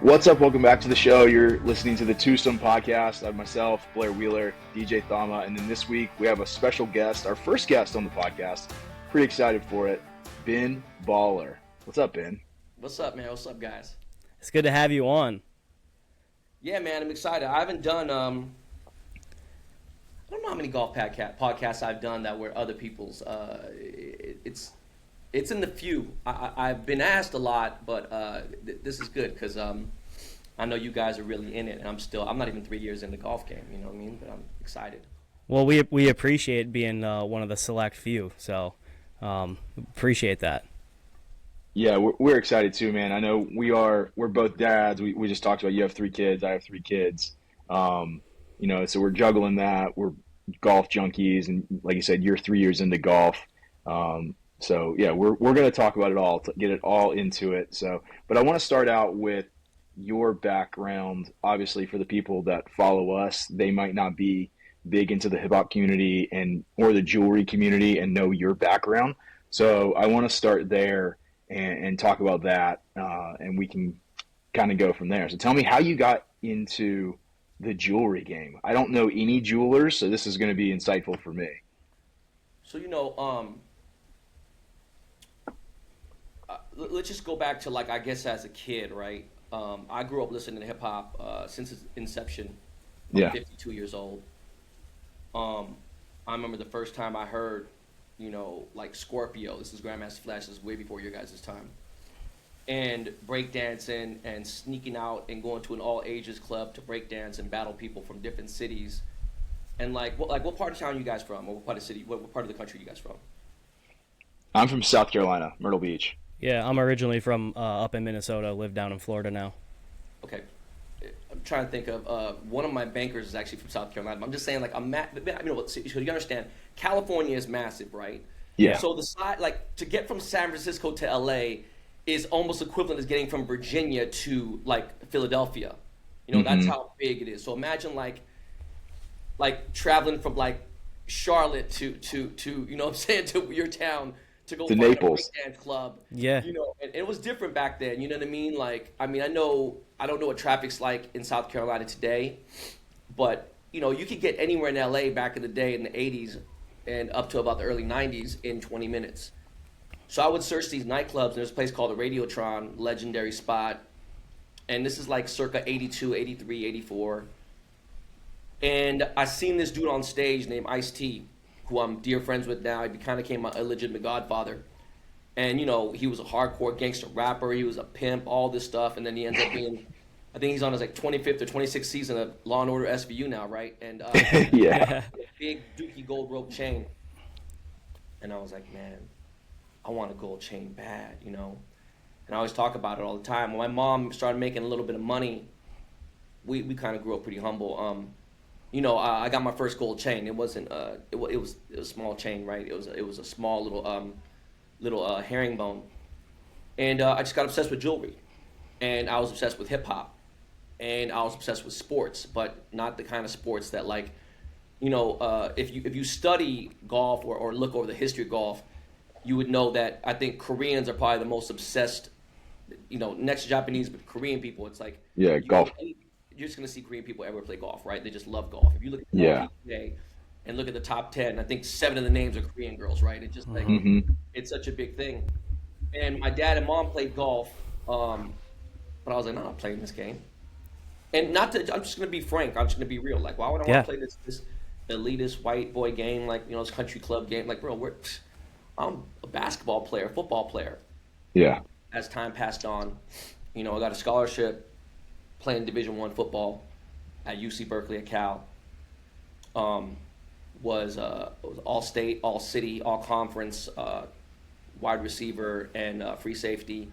What's up? Welcome back to the show. You're listening to the Twosome podcast. I have myself, Blair Wheeler, DJ Thoma, and then this week we have a special guest, our first guest on the podcast. Pretty excited for it, Ben Baller. What's up, Ben? What's up, man? What's up, guys? It's good to have you on. Yeah, man, I'm excited. I haven't done I don't know how many podcasts I've done that were other people's. It's in the few. I've been asked a lot, but this is good because I know you guys are really in it, and I'm not even 3 years in the golf game. You know what I mean? But I'm excited. Well, we appreciate being one of the select few, so appreciate that. Yeah, we're excited too, man. I know we're both dads. We just talked about you have 3 kids, I have 3 kids. So we're juggling that. We're golf junkies, and like you said, you're 3 years into golf. So yeah, we're gonna talk about it all, to get it all into it. So, but I want to start out with your background. Obviously, for the people that follow us, they might not be big into the hip hop community and or the jewelry community and know your background. So I want to start there and talk about that, and we can kind of go from there. So tell me how you got into the jewelry game. I don't know any jewelers, so this is going to be insightful for me. So let's just go back to like I guess as a kid, right? I grew up listening to hip hop since its inception. I'm Yeah. 52 years old. I remember the first time I heard, like Scorpio. This is Grandmaster Flash. This is way before your guys' time. And breakdancing and sneaking out and going to an all ages club to breakdance and battle people from different cities. And what part of town are you guys from, or what part of the city, what part of the country are you guys from? I'm from South Carolina, Myrtle Beach. Yeah, I'm originally from up in Minnesota. Live down in Florida now. Okay, I'm trying to think of one of my bankers is actually from South Carolina. I'm just saying, like, so you understand, California is massive, right? Yeah. So the side, like, to get from San Francisco to LA is almost equivalent as getting from Virginia to like Philadelphia. That's Hmm. how big it is. So imagine like traveling from like Charlotte to what I'm saying, to your town to go To find a Naples. breakdance club. Yeah, And it was different back then. You know what I mean? Like, I mean, I don't know what traffic's like in South Carolina today, but you could get anywhere in LA back in the day in the '80s and up to about the early '90s in 20 minutes. So I would search these nightclubs, and there's a place called the Radiotron, legendary spot. And this is like circa 82, 83, 84. And I seen this dude on stage named Ice-T, who I'm dear friends with now. He kind of became my illegitimate godfather. And, he was a hardcore gangster rapper. He was a pimp, all this stuff. And then he ends up being, I think he's on his like 25th or 26th season of Law and Order SVU now, right? And Yeah. yeah, big dookie gold rope chain. And I was like, man, I want a gold chain bad. And I always talk about it all the time. When my mom started making a little bit of money, we kind of grew up pretty humble. I got my first gold chain. It wasn't it was a small chain, right? It was a small little herringbone, and I just got obsessed with jewelry, and I was obsessed with hip hop, and I was obsessed with sports, but not the kind of sports that like, if you study golf or look over the history of golf, you would know that I think Koreans are probably the most obsessed, next to Japanese, but Korean people, it's like Yeah. you go Golf. you're just gonna see Korean people everywhere play golf, right? They just love golf. If you look at the Yeah. LP today and look at the top 10, I think 7 of the names are Korean girls, right? It's just like Hmm. it's such a big thing. And my dad and mom played golf, but I was like, no, I'm not playing this game. And not to, I'm just gonna be frank. I'm just gonna be real. Like, why would I want yeah. to play this elitist white boy game, like this country club game? Like, bro, I'm a basketball player, football player. Yeah. As time passed on, I got a scholarship playing Division I football at UC Berkeley at Cal. Was all state, all city, all conference, wide receiver and free safety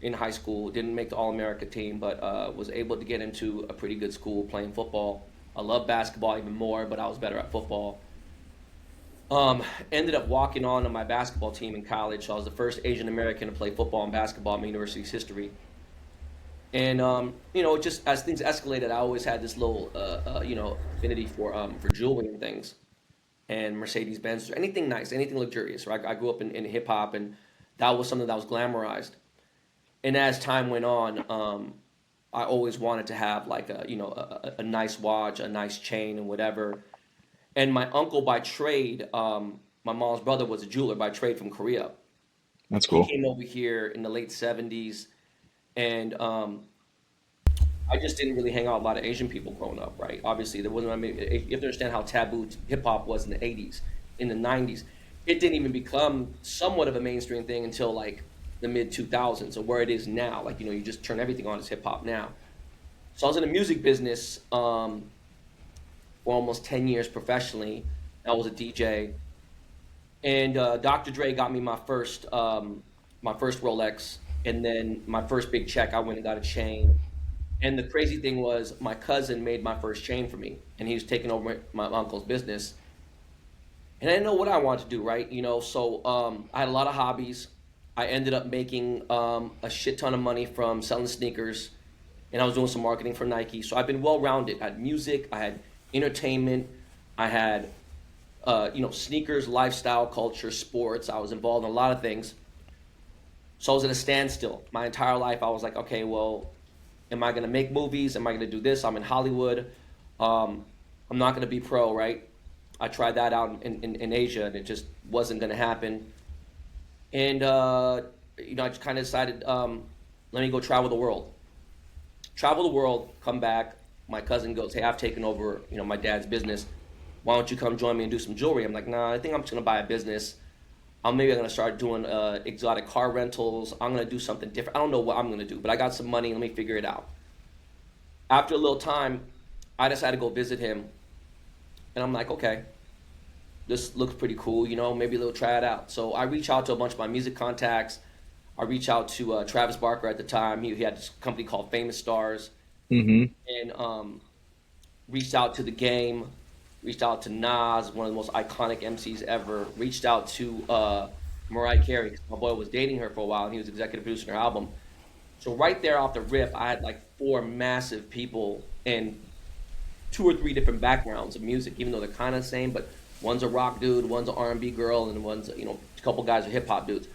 in high school. Didn't make the All America team, but was able to get into a pretty good school playing football. I love basketball even more, but I was better at football. Ended up walking on to my basketball team in college. So I was the first Asian American to play football and basketball in my university's history. And just as things escalated, I always had this little affinity for jewelry and things, and Mercedes Benz, anything nice, anything luxurious. Right? I grew up in hip hop, and that was something that was glamorized. And as time went on, I always wanted to have like a, a nice watch, a nice chain, and whatever. And my uncle by trade, my mom's brother was a jeweler by trade from Korea. That's He cool. came over here in the late 70s, and I just didn't really hang out with a lot of Asian people growing up, right? Obviously, there wasn't. I mean, you have to understand how taboo hip hop was in the '80s, in the '90s. It didn't even become somewhat of a mainstream thing until like the mid 2000s, or where it is now. Like you just turn everything on as hip hop now. So I was in the music business for almost 10 years professionally. I was a DJ, and Dr. Dre got me my first Rolex, and then my first big check. I went and got a chain. And the crazy thing was, my cousin made my first chain for me, and he was taking over my uncle's business. And I didn't know what I wanted to do, right? So I had a lot of hobbies. I ended up making a shit ton of money from selling sneakers, and I was doing some marketing for Nike. So I've been well rounded. I had music, I had entertainment, I had sneakers, lifestyle, culture, sports. I was involved in a lot of things. So I was at a standstill my entire life. I was like, okay, well, am I going to make movies? Am I going to do this? I'm in Hollywood. I'm not going to be pro, right? I tried that out in Asia, and it just wasn't going to happen. And I just kind of decided, let me go travel the world. Travel the world, come back. My cousin goes, hey, I've taken over, my dad's business. Why don't you come join me and do some jewelry? I'm like, nah, I think I'm just gonna buy a business. I'm gonna start doing exotic car rentals. I'm gonna do something different. I don't know what I'm gonna do, but I got some money. Let me figure it out. After a little time, I decided to go visit him, and I'm like, okay, this looks pretty cool. Maybe they'll try it out. So I reach out to a bunch of my music contacts. I reach out to Travis Barker at the time. He had this company called Famous Stars, Hmm. and reached out to the game, reached out to Nas, one of the most iconic MCs ever, reached out to Mariah Carey, 'cause my boy was dating her for a while, and he was executive producing her album. So right there off the rip, I had like four massive people and two or three different backgrounds of music, even though they're kind of the same, but one's a rock dude, one's an R&B girl, and one's, a couple guys are hip hop dudes.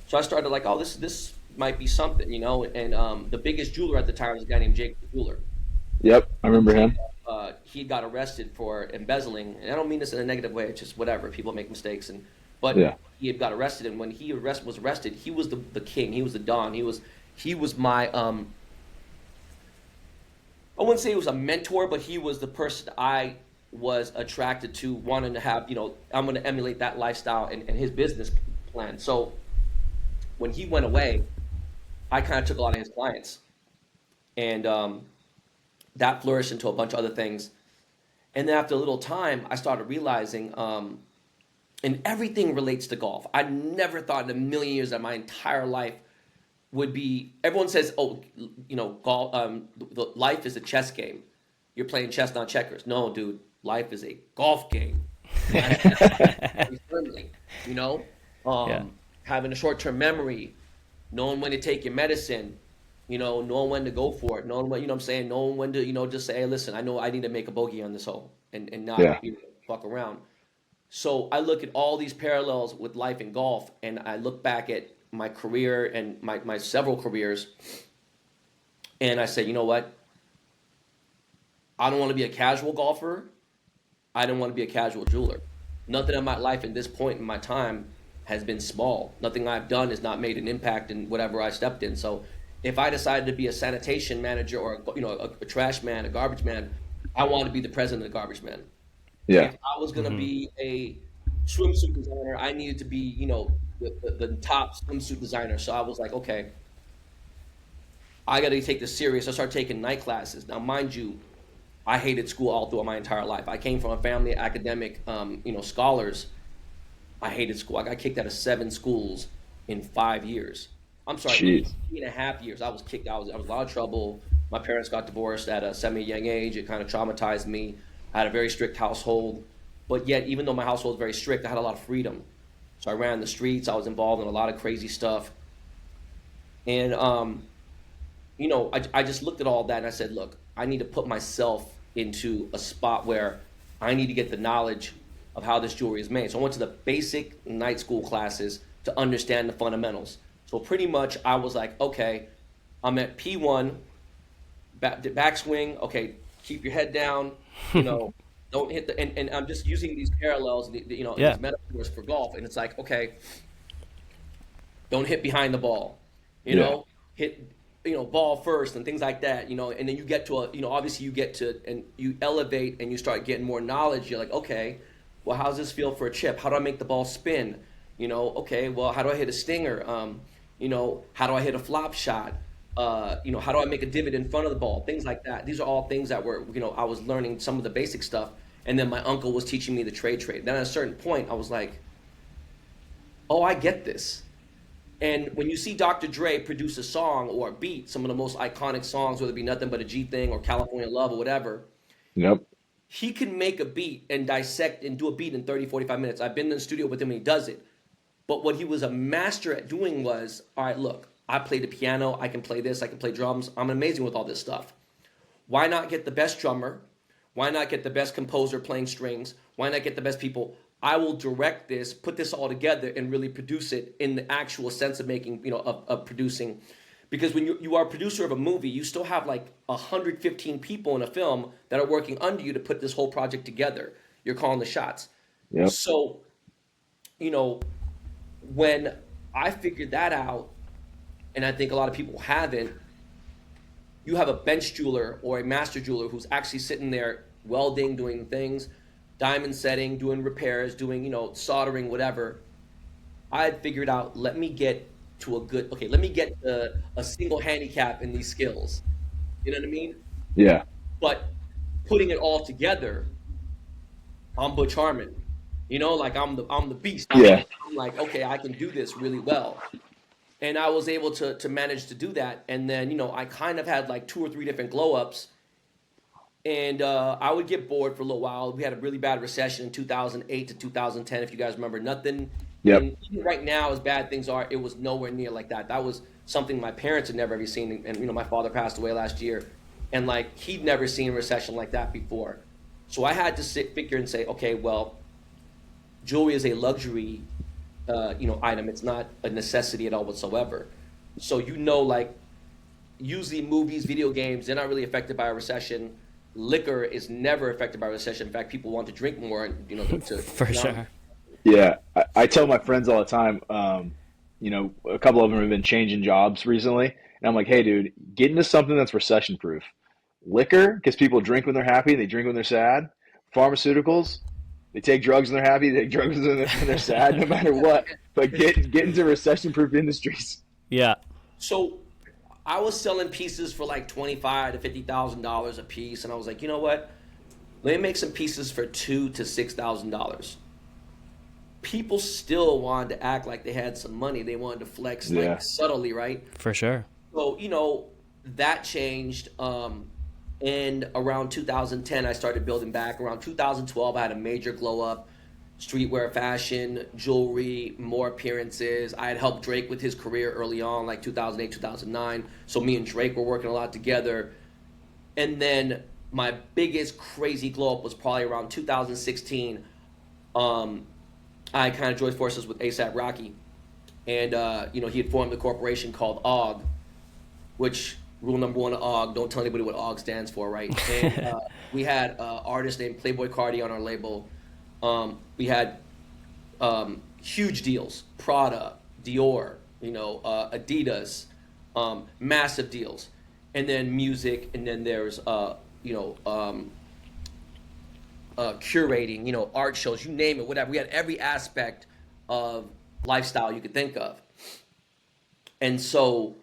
So I started like, oh, this might be something, and the biggest jeweler at the time was a guy named Jake the Jeweler. Yep, I remember him. He got arrested for embezzling, and I don't mean this in a negative way. It's just whatever. People make mistakes, but Yeah. he had got arrested, and when was arrested, he was the king. He was the don. He was my I wouldn't say he was a mentor, but he was the person I was attracted to, wanting to have. I'm going to emulate that lifestyle and his business plan. So when he went away, I kind of took a lot of his clients, and that flourished into a bunch of other things. And then after a little time, I started realizing, and everything relates to golf. I never thought in a million years that my entire life would be. Everyone says, "Oh, golf. Life is a chess game. You're playing chess, not checkers." No, dude, life is a golf game. Very firmly, you know, Yeah. having a short-term memory, knowing when to take your medicine, knowing when to go for it, knowing when, what I'm saying, knowing when to, just say, hey, listen, I know I need to make a bogey on this hole and not Yeah. fuck around. So I look at all these parallels with life and golf, and I look back at my career and my several careers, and I say, you know what? I don't want to be a casual golfer. I don't want to be a casual jeweler. Nothing in my life at this point in my time has been small. Nothing I've done has not made an impact in whatever I stepped in. So if I decided to be a sanitation manager or a trash man, a garbage man, I want to be the president of the garbage man. Yeah. If I was going to Hmm. be a swimsuit designer, I needed to be, the top swimsuit designer. So I was like, okay, I got to take this serious. I started taking night classes. Now, mind you, I hated school all throughout my entire life. I came from a family of academic, scholars. I hated school. I got kicked out of 7 schools in 5 years. I'm sorry, it was Jeez. 3.5 years. I was kicked. I was in a lot of trouble. My parents got divorced at a semi-young age. It kind of traumatized me. I had a very strict household, but yet, even though my household was very strict, I had a lot of freedom. So I ran the streets. I was involved in a lot of crazy stuff, and I just looked at all that and I said, look, I need to put myself into a spot where I need to get the knowledge of how this jewelry is made. So I went to the basic night school classes to understand the fundamentals. So pretty much I was like, okay, I'm at P1, backswing. Okay, keep your head down. You know, don't hit the. And I'm just using these parallels, and Yeah. these metaphors for golf. And it's like, okay, don't hit behind the ball. You Yeah. know, hit ball first and things like that. And then you get to obviously you get to and you elevate and you start getting more knowledge. You're like, okay, well, how's this feel for a chip? How do I make the ball spin? Okay, well, how do I hit a stinger? How do I hit a flop shot? How do I make a divot in front of the ball? Things like that. These are all things that were, I was learning some of the basic stuff, and then my uncle was teaching me the trade. Then at a certain point, I was like, oh, I get this. And when you see Dr. Dre produce a song or a beat, some of the most iconic songs, whether it be Nothing But a G Thing or California Love or whatever, Yep. he can make a beat and dissect and do a beat in 30, 45 minutes. I've been in the studio with him and he does it. But what he was a master at doing was, all right, look, I play the piano, I can play this, I can play drums, I'm amazing with all this stuff. Why not get the best drummer? Why not get the best composer playing strings? Why not get the best people? I will direct this, put this all together, and really produce it in the actual sense of making, of producing. Because when you are a producer of a movie, you still have like 115 people in a film that are working under you to put this whole project together. You're calling the shots. Yep. So, you know, when I figured that out, and I think a lot of people haven't, you have a bench jeweler or a master jeweler who's actually sitting there welding, doing things, diamond setting, doing repairs, doing, soldering, whatever. I had figured out, let me get a single handicap in these skills. You know what I mean? Yeah. But putting it all together, I'm Butch Harmon. Like I'm the beast. Yeah. I'm like, okay, I can do this really well. And I was able to manage to do that. And then, I kind of had like 2 or 3 different glow ups. And I would get bored for a little while. We had a really bad recession in 2008 to 2010, if you guys remember. Nothing. Yep. And even right now, as bad things are, it was nowhere near like that. That was something my parents had never ever seen. And, my father passed away last year. And like, he'd never seen a recession like that before. So I had to figure and say, okay, well, jewelry is a luxury item. It's not a necessity at all whatsoever. So, like, usually movies, video games, they're not really affected by a recession. Liquor is never affected by a recession. In fact, people want to drink more, and For sure. Yeah. I tell my friends all the time, a couple of them have been changing jobs recently. And I'm like, hey, dude, get into something that's recession proof. Liquor, because people drink when they're happy, they drink when they're sad. Pharmaceuticals, they take drugs when they're happy, they take drugs when they're sad, no matter what. But get into recession proof industries. Yeah. So I was selling pieces for like $25,000 to $50,000 a piece, and I was like, you know what? Let me make some pieces for $2,000 to $6,000. People still wanted to act like they had some money. They wanted to flex Yeah. like subtly, right? For sure. So that changed. And around 2010, I started building back. Around 2012, I had a major glow up. Streetwear fashion, jewelry, more appearances. I had helped Drake with his career early on, like 2008, 2009. So me and Drake were working a lot together. And then my biggest crazy glow up was probably around 2016. I kind of joined forces with ASAP Rocky. And, he had formed a corporation called OG, which rule number 1 of OG, don't tell anybody what OG stands for, right? And we had an artist named Playboy Cardi on our label. We had huge deals, Prada, Dior, Adidas, massive deals. And then music, and then there's, curating, art shows, you name it, whatever. We had every aspect of lifestyle you could think of. And so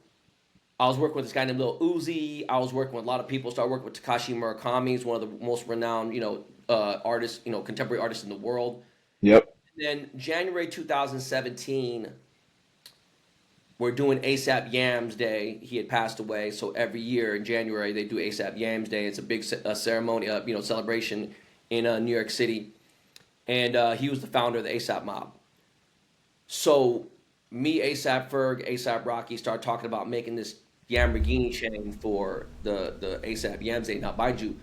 I was working with this guy named Lil Uzi. I was working with a lot of people. Started working with Takashi Murakami. He's one of the most renowned, artists, contemporary artists in the world. Yep. And then January 2017, we're doing ASAP Yams Day. He had passed away, so every year in January they do ASAP Yams Day. It's a big ceremony, celebration in New York City, and he was the founder of the ASAP Mob. So me, ASAP Ferg, ASAP Rocky started talking about making this Lamborghini chain for the ASAP Yams Day. Now, mind you,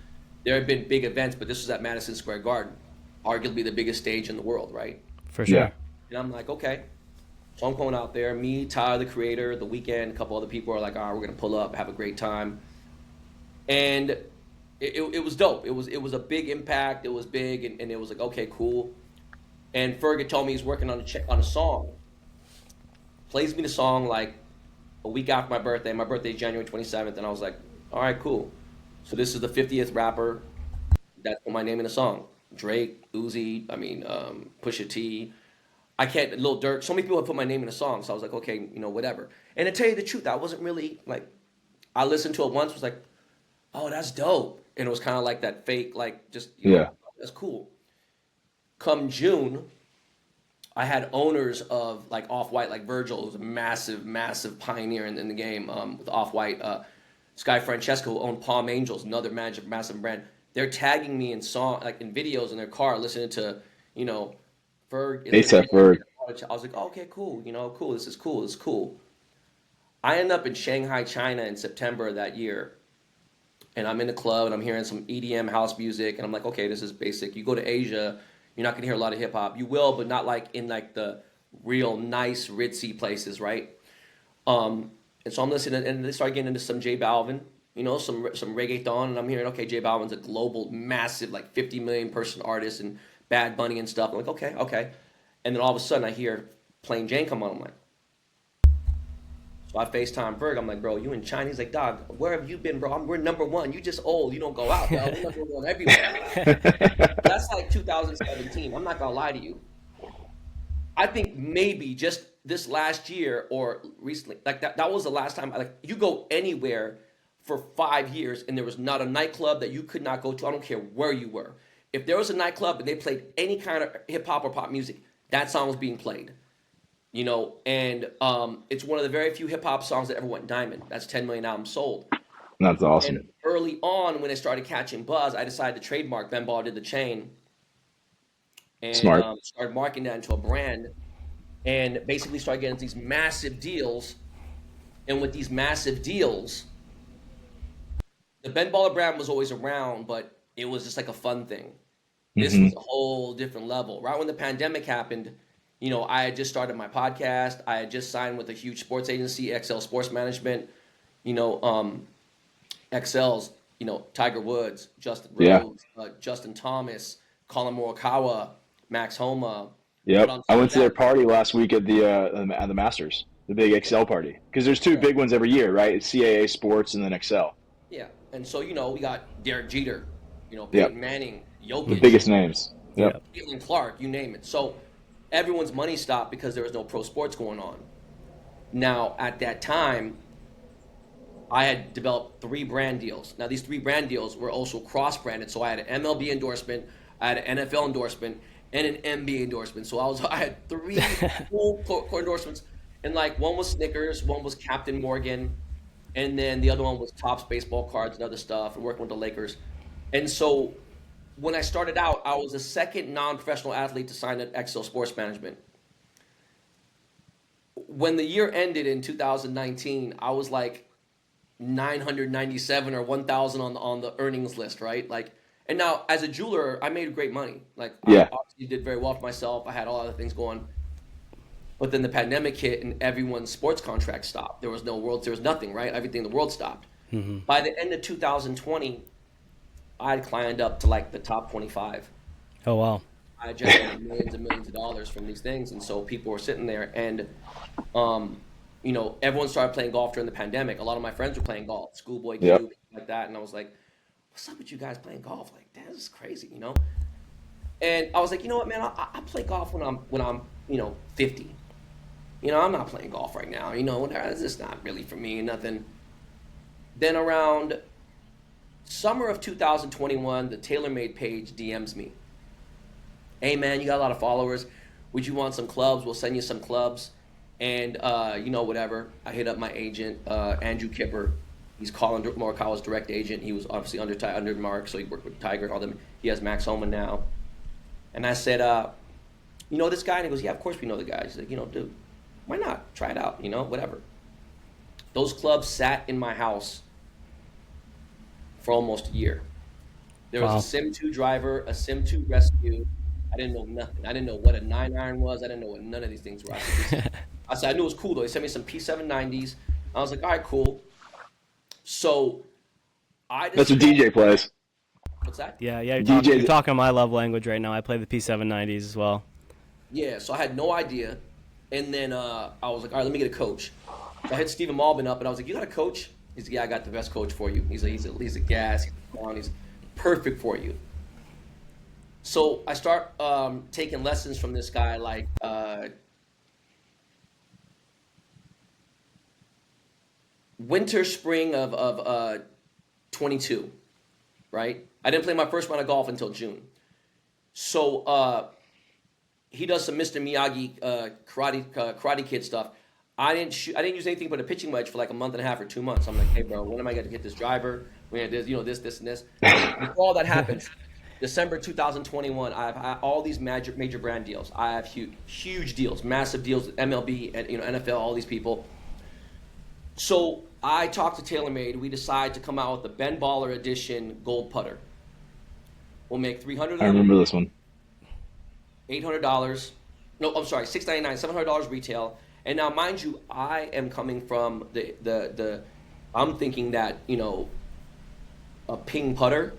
there have been big events, but this was at Madison Square Garden, arguably the biggest stage in the world, right? For Yeah. sure. And I'm like, okay. So I'm going out there. Me, Tyler, the creator, The Weeknd, a couple other people are like, all right, we're going to pull up, have a great time. and it was dope. It was a big impact. It was big, and it was like, okay, cool. And Ferg told me he's working on a song. Plays me the song like a week after my birthday. My birthday is January 27th, and I was like, all right, cool. So this is the 50th rapper that put my name in a song. Drake, Uzi, I mean, Pusha T. I can't, Lil Durk. So many people have put my name in a song, so I was like, okay, whatever. And to tell you the truth, I wasn't really like, I listened to it once, was like, oh, that's dope. And it was kind of like that fake, like, just, Yeah. that's cool. Come June, I had owners of like Off-White, like Virgil, who's a massive, massive pioneer in the game with Off-White. Sky Francesco, who owned Palm Angels, another massive brand. They're tagging me in like in videos in their car, listening to, Ferg is in ASAP Ferg. I was like, oh, okay, cool, cool. This is cool. This is cool. I end up in Shanghai, China in September of that year, and I'm in the club and I'm hearing some EDM house music, and I'm like, okay, this is basic. You go to Asia, you're not gonna hear a lot of hip hop. You will, but not like in like the real nice ritzy places, right? And so I'm listening, and they start getting into some J Balvin, some reggaeton, and I'm hearing, okay, J Balvin's a global, massive, like 50 million person artist, and Bad Bunny and stuff. I'm like, okay, okay, and then all of a sudden I hear Plain Jane come on. I'm like, so I FaceTime Berg. I'm like, bro, you in China? He's like, dog, where have you been, bro? We're number one. You just old. You don't go out, bro. We're number one everywhere. That's like 2017. I'm not gonna lie to you. I think maybe just this last year or recently, like that was the last time. Like you go anywhere for 5 years, and there was not a nightclub that you could not go to. I don't care where you were. If there was a nightclub and they played any kind of hip hop or pop music, that song was being played. And it's one of the very few hip hop songs that ever went diamond. That's 10 million albums sold. That's awesome. And early on, when it started catching buzz, I decided to trademark. Ben Ball did the chain, and Smart. started marketing that into a brand, and basically started getting these massive deals. And with these massive deals, the Ben Baller brand was always around, but it was just like a fun thing. This Hmm. was a whole different level. Right when the pandemic happened, I had just started my podcast. I had just signed with a huge sports agency, XL Sports Management. You know, XL's, Tiger Woods, Justin Yeah. Rhodes, Justin Thomas, Colin Morikawa, Max Homa. But Yep. on I top went of to their that, party last week at the Masters, the big yeah, Excel party, because there's two yeah, big ones every year, right? It's CAA Sports and then Excel. yeah. And so, we got Derek Jeter, Yep. Peyton Manning, The Jokic, biggest names. Yeah. Yep. Caitlin Clark, you name it. So everyone's money stopped because there was no pro sports going on. Now, at that time, I had developed 3 brand deals. Now, these 3 brand deals were also cross-branded. So I had an MLB endorsement, I had an NFL endorsement, and an NBA endorsement. So I had 3 full core endorsements, and like one was Snickers, one was Captain Morgan, and then the other one was Topps baseball cards and other stuff, and working with the Lakers. And so when I started out, I was the second non-professional athlete to sign at XL Sports Management. When the year ended in 2019, I was like 997 or 1,000 on the earnings list, right? Like, and now as a jeweler, I made great money. Like, I Yeah. obviously did very well for myself. I had all other things going, but then the pandemic hit and everyone's sports contract stopped. There was no world, there was nothing, right? Everything in the world stopped. By the end of 2020, I had climbed up to like the top 25. Oh wow. I generated millions and millions of dollars from these things, and so people were sitting there, and everyone started playing golf during the pandemic. A lot of my friends were playing golf, Schoolboy Yep. Q, like that, and I was like, "What's up with you guys playing golf? Like, damn, this is crazy." And I was like, you know what, man, I play golf when I'm 50. I'm not playing golf right now. It's just not really for me, nothing. Then around summer of 2021, the TaylorMade page DMs me. Hey man, you got a lot of followers. Would you want some clubs? We'll send you some clubs. And whatever. I hit up my agent, Andrew Kipper. He's Colin Morikawa's direct agent. He was obviously under Mark, so he worked with Tiger and all them. He has Max Homa now. And I said, this guy? And he goes, yeah, of course we know the guy. He's like, dude, why not? Try it out, whatever. Those clubs sat in my house for almost a year. There was Wow. a Sim 2 driver, a Sim 2 rescue. I didn't know nothing. I didn't know what a 9-iron was. I didn't know what none of these things were. I knew it was cool though. He sent me some P790s. I was like, all right, cool. So I That's what decided, DJ plays. what's that? Yeah, you're DJ. talking my love language right now. I play the P790s as well. Yeah, so I had no idea. And then I was like, all right, let me get a coach. So I hit Stephen Malbin up, and I was like, you got a coach? He's like, yeah, I got the best coach for you. He's a gas, he's perfect for you. So I start taking lessons from this guy, like winter, spring of 22, right? I didn't play my first round of golf until June. So he does some Mr. Miyagi karate kid stuff. I didn't use anything but a pitching wedge for like a month and a half or 2 months. I'm like, hey bro, when am I going to get this driver? We're gonna do this, and this. Before all that happens, December 2021, I have all these major brand deals. I have huge deals, massive deals with MLB and NFL, all these people. So I talked to TaylorMade. We decide to come out with the Ben Baller Edition Gold Putter. We'll make 300 of I them. remember this one. $800. No, I'm sorry, $699, $700 retail. And now, mind you, I am coming from the I'm thinking that, a ping putter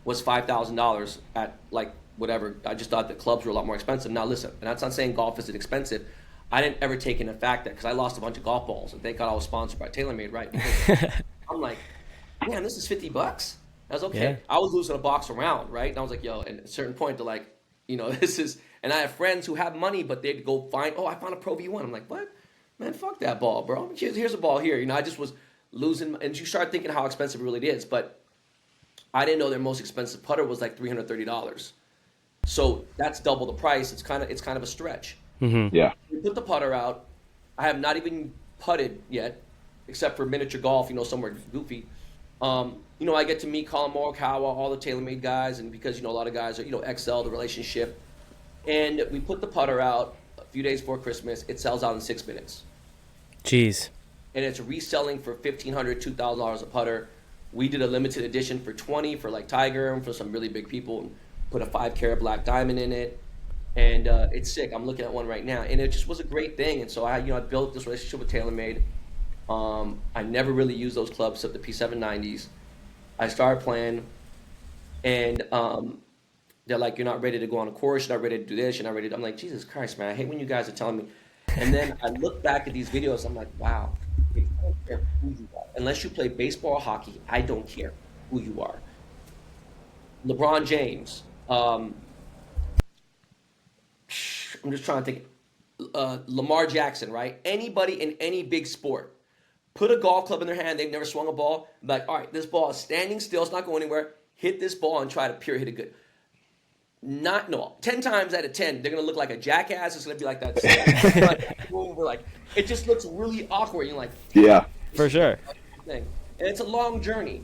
was $5,000 at like whatever. I just thought that clubs were a lot more expensive. Now listen, and that's not saying golf isn't expensive. I didn't ever take into fact that because I lost a bunch of golf balls, and thank God I was sponsored by TaylorMade, right? Because I'm like, man, this is $50. I was okay. Yeah. I was losing a box around, right? And I was like, yo, and at a certain point, they're like, this is, and I have friends who have money, but they'd go find, I found a Pro V1. I'm like, what? Man, fuck that ball, bro. Here's a ball here. I just was losing, and you start thinking how expensive it really is, but I didn't know their most expensive putter was like $330. So that's double the price. It's kind of a stretch. Mm-hmm. Yeah. We put the putter out. I have not even putted yet, except for miniature golf, somewhere goofy. I get to meet Colin Morikawa, all the TaylorMade guys, and because, a lot of guys are, excel the relationship. And we put the putter out a few days before Christmas. It sells out in 6 minutes. Jeez. And it's reselling for $1,500, $2,000 a putter. We did a limited edition for $20 for like Tiger and for some really big people, and put a 5-carat black diamond in it. And it's sick. I'm looking at one right now. And it just was a great thing. And so I built this relationship with TaylorMade. I never really used those clubs except the P790s. I started playing, and they're like, you're not ready to go on a course, you're not ready to do this, you're not ready to... I'm like, Jesus Christ, man, I hate when you guys are telling me. And then I look back at these videos, I'm like, wow, I don't care who you are. Unless you play baseball or hockey, I don't care who you are. LeBron James, I'm just trying to think, Lamar Jackson, right? Anybody in any big sport, put a golf club in their hand, they've never swung a ball, like, all right, this ball is standing still, it's not going anywhere, hit this ball and try to pure hit it good. 10 times out of 10, they're going to look like a jackass, it's going to be like that. Like, it just looks really awkward, you're like, Yeah. For sure. thing. And it's a long journey.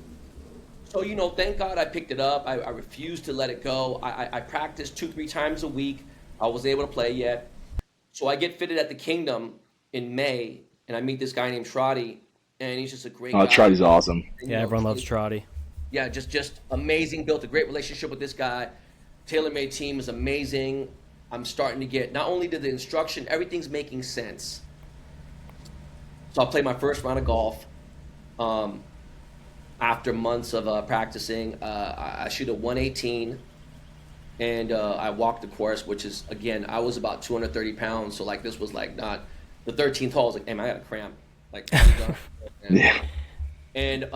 So, thank God I picked it up. I refused to let it go. I practiced 2-3 times a week. I wasn't able to play yet. So I get fitted at the Kingdom in May, and I meet this guy named Trotty, and he's just a great guy. Trotty's awesome. And, Yeah, everyone loves Trotty. Yeah, just amazing. Built a great relationship with this guy. TaylorMade team is amazing. I'm starting to get, not only did the instruction, everything's making sense. So I'll play my first round of golf. After months of practicing, I shoot a 118, and I walked the course, which is, again, I was about 230 pounds, so like this was like not, the 13th hole, I was like, damn, I got a cramp. Like, Yeah. And,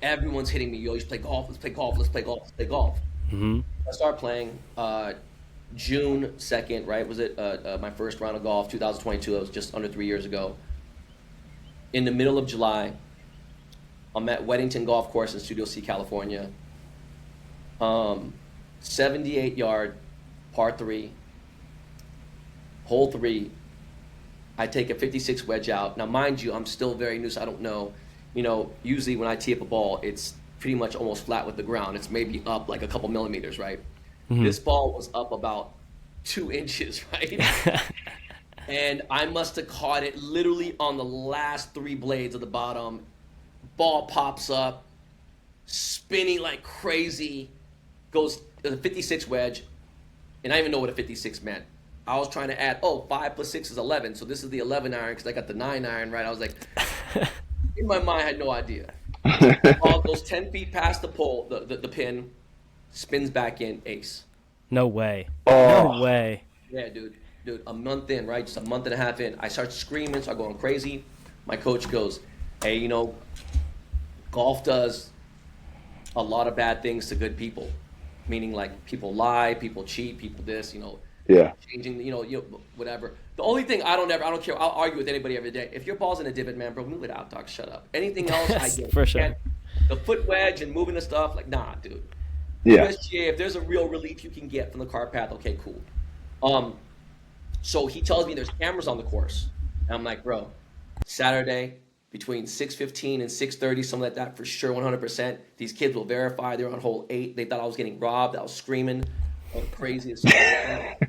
everyone's hitting me, yo, you should play golf, let's play golf, let's play golf, let's play golf. Mm-hmm. I started playing June 2nd, right? Was it my first round of golf, 2022. It was just under 3 years ago. In the middle of July, I'm at Weddington Golf Course in Studio C, California. 78-yard, par 3, hole 3. I take a 56 wedge out. Now, mind you, I'm still very new, so I don't know. Usually when I tee up a ball, it's pretty much almost flat with the ground. It's maybe up like a couple millimeters, right? Mm-hmm. This ball was up about 2 inches, right? And I must have caught it literally on the last 3 blades of the bottom. Ball pops up, spinning like crazy, goes to the 56 wedge, and I didn't even know what a 56 meant. I was trying to add, 5 plus 6 is 11, so this is the 11 iron because I got the 9 iron, right? I was like, in my mind, I had no idea. Ball goes 10 feet past the pole, the pin, spins back in, ace. No way. No Oh, way. Yeah, dude, a month in, right? Just a month and a half in. I start screaming, start going crazy. My coach goes, hey, golf does a lot of bad things to good people. Meaning like people lie, people cheat, people this, yeah. changing, whatever. The only thing I don't care. I'll argue with anybody every day. If your ball's in a divot, man, bro, move it out, dog. Shut up. Anything else, I get. For sure. The foot wedge and moving the stuff, like, nah, dude. Yeah. USGA, if there's a real relief you can get from the cart path, okay, cool. So he tells me there's cameras on the course. And I'm like, bro, Saturday between 6:15 and 6:30, something like that, for sure, 100%. These kids will verify. They're on hole 8. They thought I was getting robbed. I was screaming. I was crazy as fuck.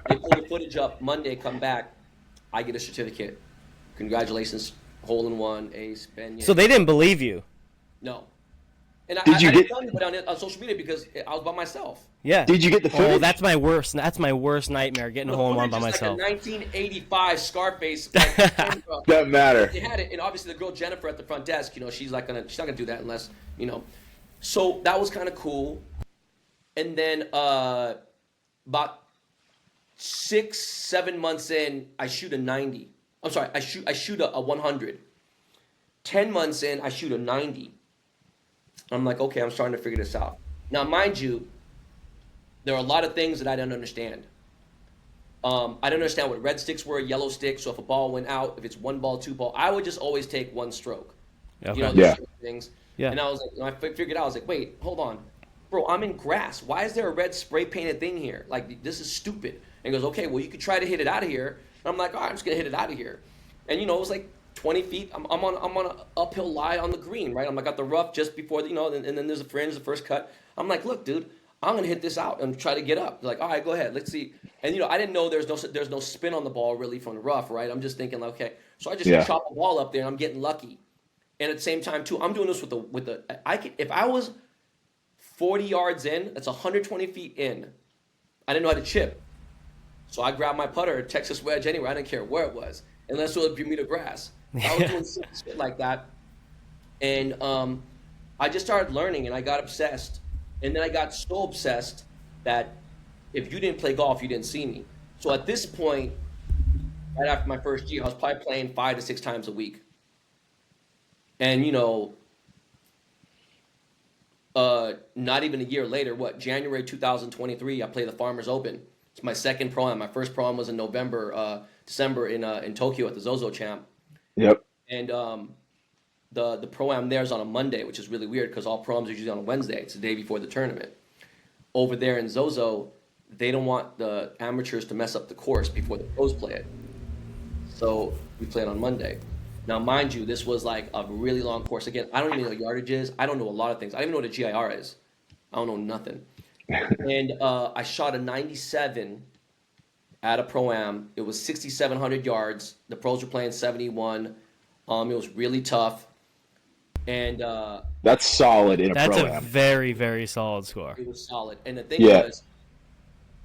They pull the footage up Monday, come back. I get a certificate. Congratulations, hole in one, ace, Ben. So they didn't believe you. No. And Did you I get? didn't tell anybody on social media because I was by myself. Yeah. Did you get the Oh, footage? that's my worst. That's my worst nightmare, getting a hole in one by footage is myself. like a 1985 Scarface. Doesn't matter. They had it, and obviously the girl Jennifer at the front desk, she's not gonna do that unless, So that was kind of cool. And then about 6-7 months in, I shoot a 90. I'm sorry, I shoot a 100. 10 months in, I shoot a 90. I'm like, okay, I'm starting to figure this out. Now, mind you, there are a lot of things that I didn't understand. I didn't understand what red sticks were, yellow sticks. So if a ball went out, if it's 1 ball, 2 ball, I would just always take 1 stroke. Okay. Those Yeah. sort of things. Yeah. And I was like, when I figured out, I was like, wait, hold on. Bro, I'm in grass. Why is there a red spray painted thing here? Like, this is stupid. And he goes, okay, well, you could try to hit it out of here. And I'm like, all right, I'm just going to hit it out of here. And, it was like 20 feet. I'm on an uphill lie on the green, right? I'm like, got the rough just before, and then there's a fringe, the first cut. I'm like, look, dude, I'm going to hit this out and try to get up. They're like, all right, go ahead. Let's see. And, I didn't know there's no spin on the ball really from the rough, right? I'm just thinking, like, okay. So I just chop the ball up there and I'm getting lucky. And at the same time, too, I'm doing this if I was 40 yards in, that's 120 feet in. I didn't know how to chip. So I grabbed my putter, Texas wedge anywhere. I didn't care where it was, unless it was Bermuda grass. I was doing shit like that. And I just started learning, and I got obsessed. And then I got so obsessed that if you didn't play golf, you didn't see me. So at this point, right after my first year, I was probably playing 5 to 6 times a week. And, not even a year later, January 2023, I played the Farmers Open. It's my second Pro-Am. My first Pro-Am was in December in Tokyo at the Zozo Champ. Yep. And the Pro-Am there is on a Monday, which is really weird because all Pro-Ams are usually on a Wednesday. It's the day before the tournament. Over there in Zozo, they don't want the amateurs to mess up the course before the pros play it. So we played on Monday. Now, mind you, this was like a really long course. Again, I don't even know what yardage is. I don't know a lot of things. I don't even know what a GIR is. I don't know nothing. And I shot a 97 at a Pro-Am. It was 6,700 yards. The pros were playing 71. It was really tough. And That's solid in a That's pro-am. a very, very solid score. it was solid. And the thing was,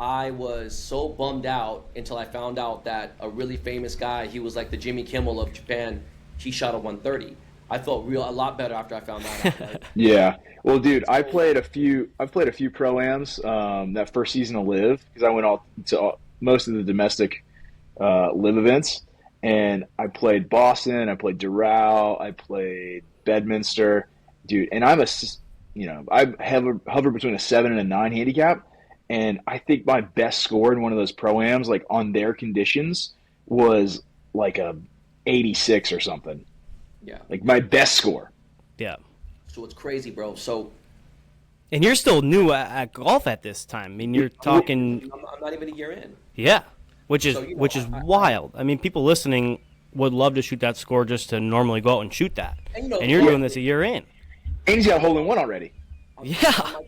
I was so bummed out until I found out that a really famous guy, he was like the Jimmy Kimmel of Japan, he shot a 130. I felt a lot better after I found that out. Right? Yeah. Well, dude, I've played a few pro-ams that first season of Live because I went to most of the domestic Live events, and I played Boston, I played Doral, I played Bedminster, dude, and I hover between a 7 and a 9 handicap. And I think my best score in one of those pro-ams, like on their conditions, was like a 86 or something. Yeah. Like my best score. Yeah. So it's crazy, bro. So And you're still new at golf at this time. I mean, you're talking. I'm not even a year in. Yeah, which is So, wild. I mean, people listening would love to shoot that score just to normally go out and shoot that. And, And you're doing this a year in. And he's got a hole in one already. Yeah. I'm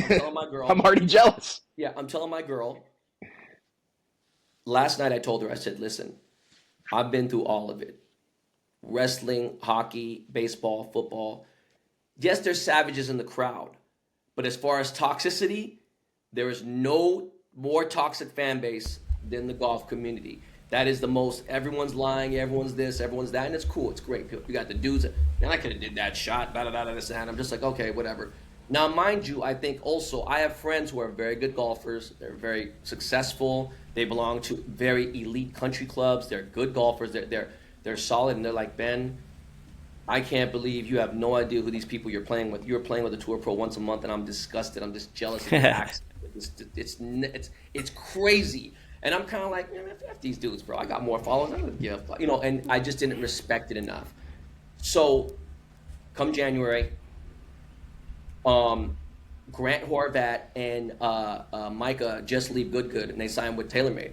telling my girl. I'm already jealous. Yeah, I'm telling my girl. Last night I told her, I said, listen, I've been through all of it. Wrestling, hockey, baseball, football. Yes, there's savages in the crowd. But as far as toxicity, there is no more toxic fan base than the golf community. That is the most. Everyone's lying. Everyone's this. Everyone's that, and it's cool. It's great. You got the dudes. Man, I could have did that shot. Da da da da. This and that. I'm just like, okay, whatever. Now, mind you, I think also I have friends who are very good golfers. They're very successful. They belong to very elite country clubs. They're good golfers. They're solid, and they're like, Ben, I can't believe you have no idea who these people you're playing with. You're playing with a tour pro once a month, and I'm disgusted. I'm just jealous of your accent. It's crazy. And I'm kind of like, man, F these dudes, bro. I got more followers. I'm gonna give a fuck. And I just didn't respect it enough. So, come January, Grant Horvat and Micah just leave Good, and they signed with TaylorMade.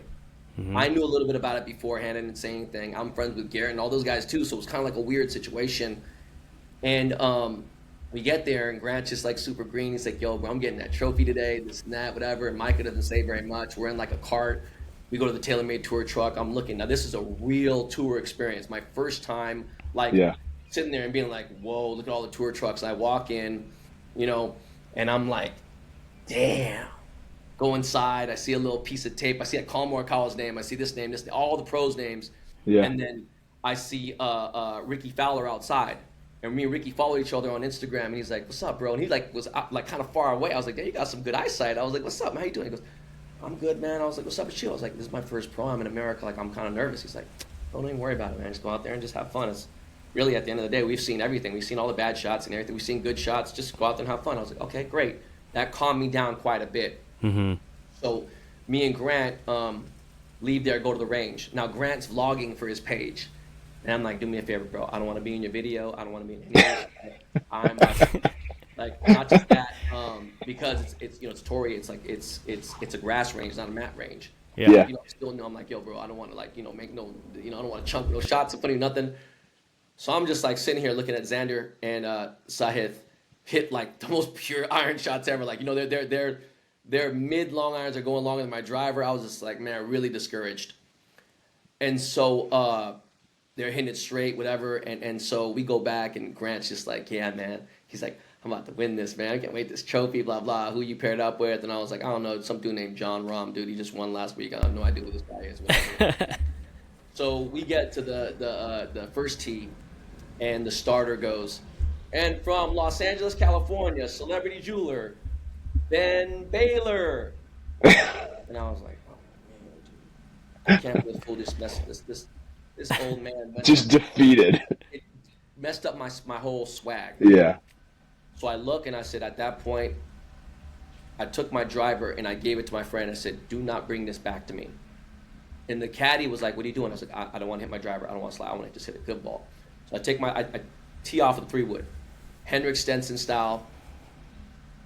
I knew a little bit about it beforehand. I didn't say anything. I'm friends with Garrett and all those guys too, so it was kind of like a weird situation. And we get there, and Grant's just like super green. He's like, yo, bro, I'm getting that trophy today, this and that, whatever. And Micah doesn't say very much. We're in like a cart. We go to the TaylorMade tour truck. I'm looking. Now, this is a real tour experience. My first time, like, sitting there and being like, whoa, look at all the tour trucks. And I walk in, and I'm like, damn. Go inside. I see a little piece of tape. I see Colin Morikawa's name. I see this name, all the pros' names. Yeah. And then I see Ricky Fowler outside. And me and Ricky follow each other on Instagram. And he's like, what's up, bro? And he was kind of far away. I was like, damn, you got some good eyesight. I was like, what's up, man? How you doing? He goes, I'm good, man. I was like, what's up with you? I was like, this is my first pro. I'm in America. Like, I'm kind of nervous. He's like, don't even worry about it, man. Just go out there and just have fun. It's really, at the end of the day, we've seen everything. We've seen all the bad shots and everything. We've seen good shots. Just go out there and have fun. I was like, okay, great. That calmed me down quite a bit. Mm-hmm. So me and Grant leave there, go to the range. Now, Grant's vlogging for his page. And I'm like, do me a favor, bro. I don't want to be in your video. I don't want to be in any I'm not just that, because it's Torrey. It's like, it's a grass range, not a mat range. Yeah. Still know, I'm like, yo, bro, I don't want to make no, I don't want to chunk no shots and put in nothing. So I'm just like sitting here looking at Xander and Sahith hit like the most pure iron shots ever. Like, their mid long irons are going longer than my driver. I was just like, man, really discouraged. And so they're hitting it straight, whatever. And so we go back, and Grant's just like, yeah, man. He's like, I'm about to win this, man. I can't wait this trophy, blah, blah. Who you paired up with? And I was like, I don't know, some dude named John Rahm, dude. He just won last week. I have no idea who this guy is. So we get to the first tee, and the starter goes, and from Los Angeles, California, celebrity jeweler, Ben Baylor. And I was like, oh man, dude. I can't believe fool just messed this old man just defeated. It messed up my whole swag. Yeah. So I look, and I said, at that point, I took my driver and I gave it to my friend. I said, do not bring this back to me. And the caddy was like, what are you doing? I was like, I don't want to hit my driver. I don't want to slide. I want to just hit a good ball. So I tee off with 3-wood, Henrik Stenson style.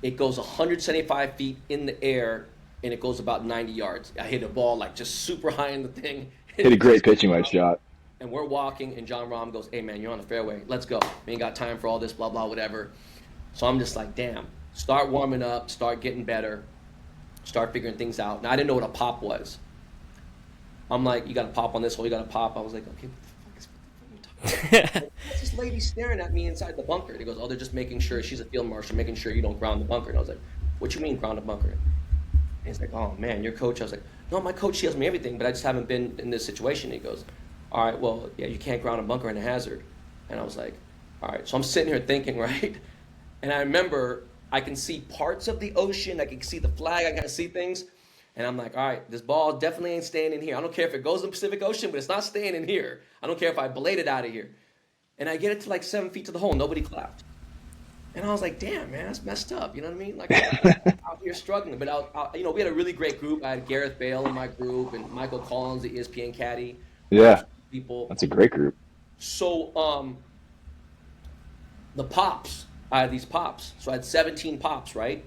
It goes 175 feet in the air, and it goes about 90 yards. I hit a ball like just super high in the thing. Hit a great pitching wedge shot. And we're walking, and John Rahm goes, hey, man, you're on the fairway. Let's go. We ain't got time for all this, blah, blah, whatever. So I'm just like, damn. Start warming up, start getting better, start figuring things out. Now, I didn't know what a pop was. I'm like, you got to pop on this hole, you got to pop. I was like, okay, what the fuck are you talking about? What's this lady staring at me inside the bunker? And he goes, oh, they're just making sure, she's a field marshal, making sure you don't ground the bunker. And I was like, what you mean ground the bunker? And he's like, oh, man, your coach. I was like, no, my coach tells me everything, but I just haven't been in this situation. And he goes, all right, well, yeah, you can't ground a bunker in a hazard. And I was like, all right. So I'm sitting here thinking, right? And I remember I can see parts of the ocean. I can see the flag. I can see things. And I'm like, all right, this ball definitely ain't staying in here. I don't care if it goes in the Pacific Ocean, but it's not staying in here. I don't care if I blade it out of here. And I get it to like 7 feet to the hole. Nobody clapped. And I was like, damn, man, that's messed up. You know what I mean? Like, out here struggling. But, we had a really great group. I had Gareth Bale in my group and Michael Collins, the ESPN caddy. Yeah. People. That's a great group. So the pops, I had these pops. So I had 17 pops, right?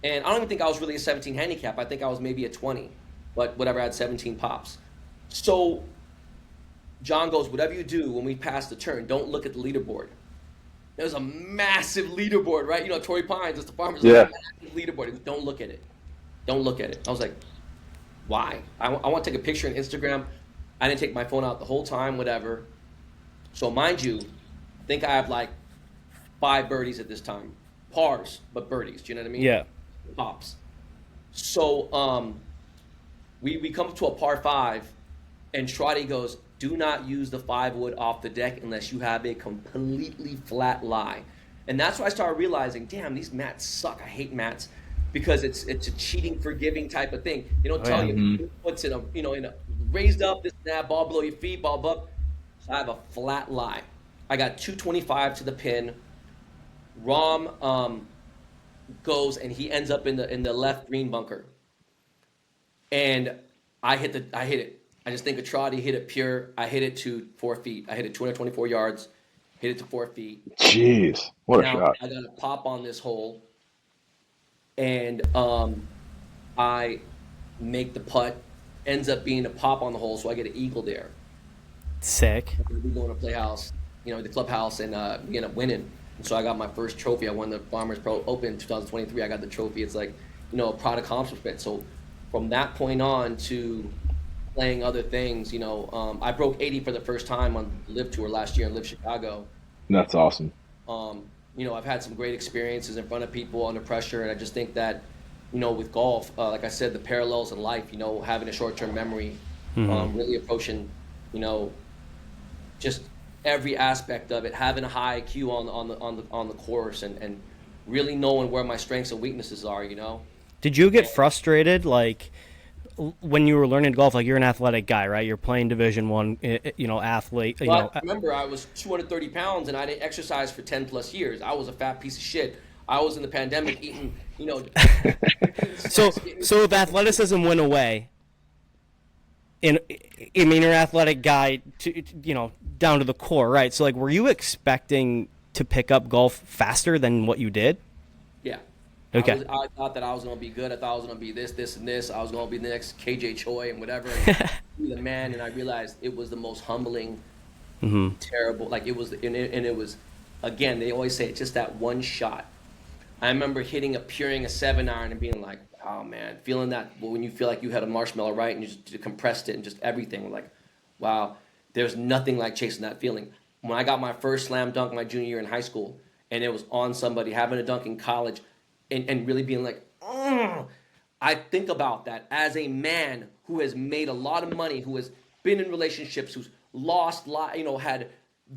And I don't even think I was really a 17 handicap. I think I was maybe a 20. But whatever, I had 17 pops. So John goes, whatever you do when we pass the turn, don't look at the leaderboard. There's a massive leaderboard, right? Torrey Pines, it's the farmer's massive leaderboard. He goes, don't look at it. Don't look at it. I was like, why? I want to take a picture on Instagram. I didn't take my phone out the whole time, whatever. So mind you, I think I have like 5 birdies at this time. Pars, but birdies. Do you know what I mean? Yeah. Pops. So we come up to a par 5, And Trotty goes, do not use the 5 wood off the deck unless you have a completely flat lie. And that's why I started realizing, damn, these mats suck. I hate mats because it's a cheating, forgiving type of thing. They don't Oh tell yeah. you Hmm. what's in a, in a raised up, this and that, ball below your feet, ball above. So I have a flat lie. I got 225 to the pin. Rom goes and he ends up in the left green bunker. And I hit it. I just think a trotty hit it pure. I hit it to 4 feet. I hit it 224 yards, hit it to 4 feet. Jeez, what a Now shot. I got to pop on this hole, and I make the putt. Ends up being a pop on the hole, so I get an eagle there. Sick. We go to playhouse, the clubhouse, and we end up winning. And so I got my first trophy. I won the Farmers Pro Open 2023. I got the trophy. It's like, a proud accomplishment. So from that point on to playing other things, I broke 80 for the first time on Live Tour last year in Live Chicago. That's awesome. I've had some great experiences in front of people under pressure, and I just think that, with golf, like I said, the parallels in life, having a short-term memory, really approaching, just every aspect of it, having a high IQ on the course, and really knowing where my strengths and weaknesses are. Did you get And, frustrated, like when you were learning golf? Like, you're an athletic guy, right? You're playing Division 1, athlete. but remember, I was 230 pounds and I didn't exercise for 10 plus years. I was a fat piece of shit. I was in the pandemic eating, So, snacks, so if athleticism went away, I mean, you're an athletic guy, down to the core, right? So, like, were you expecting to pick up golf faster than what you did? yeah. Okay. I thought that I was going to be good. I thought I was going to be this, and this. I was going to be the next KJ Choi and whatever, and be the man. And I realized it was the most humbling, terrible. Like it was, and it was, again, they always say it's just that one shot. I remember hitting puring a 7-iron and being like, oh man, feeling that when you feel like you had a marshmallow, right, and you just compressed it and just everything. Like, wow, there's nothing like chasing that feeling. When I got my first slam dunk my junior year in high school, and it was on somebody having a dunk in college, and really being like, ugh. I think about that as a man who has made a lot of money, who has been in relationships, who's lost, had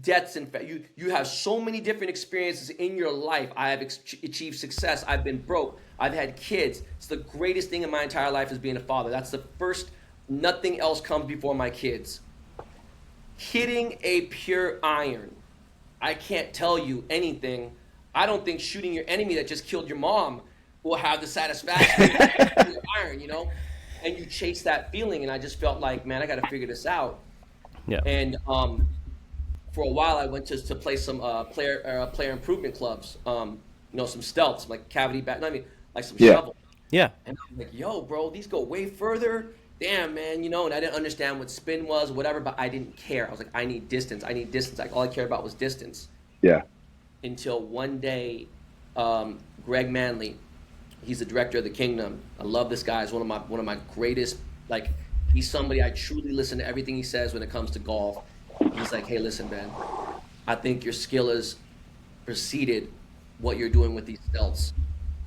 debts, and you have so many different experiences in your life. I have achieved success. I've been broke. I've had kids. It's the greatest thing in my entire life is being a father. That's the first. Nothing else comes before my kids. Hitting a pure iron. I can't tell you anything. I don't think shooting your enemy that just killed your mom will have the satisfaction of your iron, And you chase that feeling, and I just felt like, man, I got to figure this out. Yeah. And for a while, I went to play some player improvement clubs. Some stealths like cavity bat. No, I mean, like some Yeah. shovel. Yeah. And I'm like, yo, bro, these go way further. Damn, man, and I didn't understand what spin was, whatever, but I didn't care. I was like, I need distance. I need distance. Like all I cared about was distance. Yeah. Until one day, Greg Manley, he's the director of the Kingdom. I love this guy. He's one of my greatest. Like, he's somebody I truly listen to everything he says when it comes to golf. He's like, hey, listen, Ben, I think your skill has preceded what you're doing with these stilts.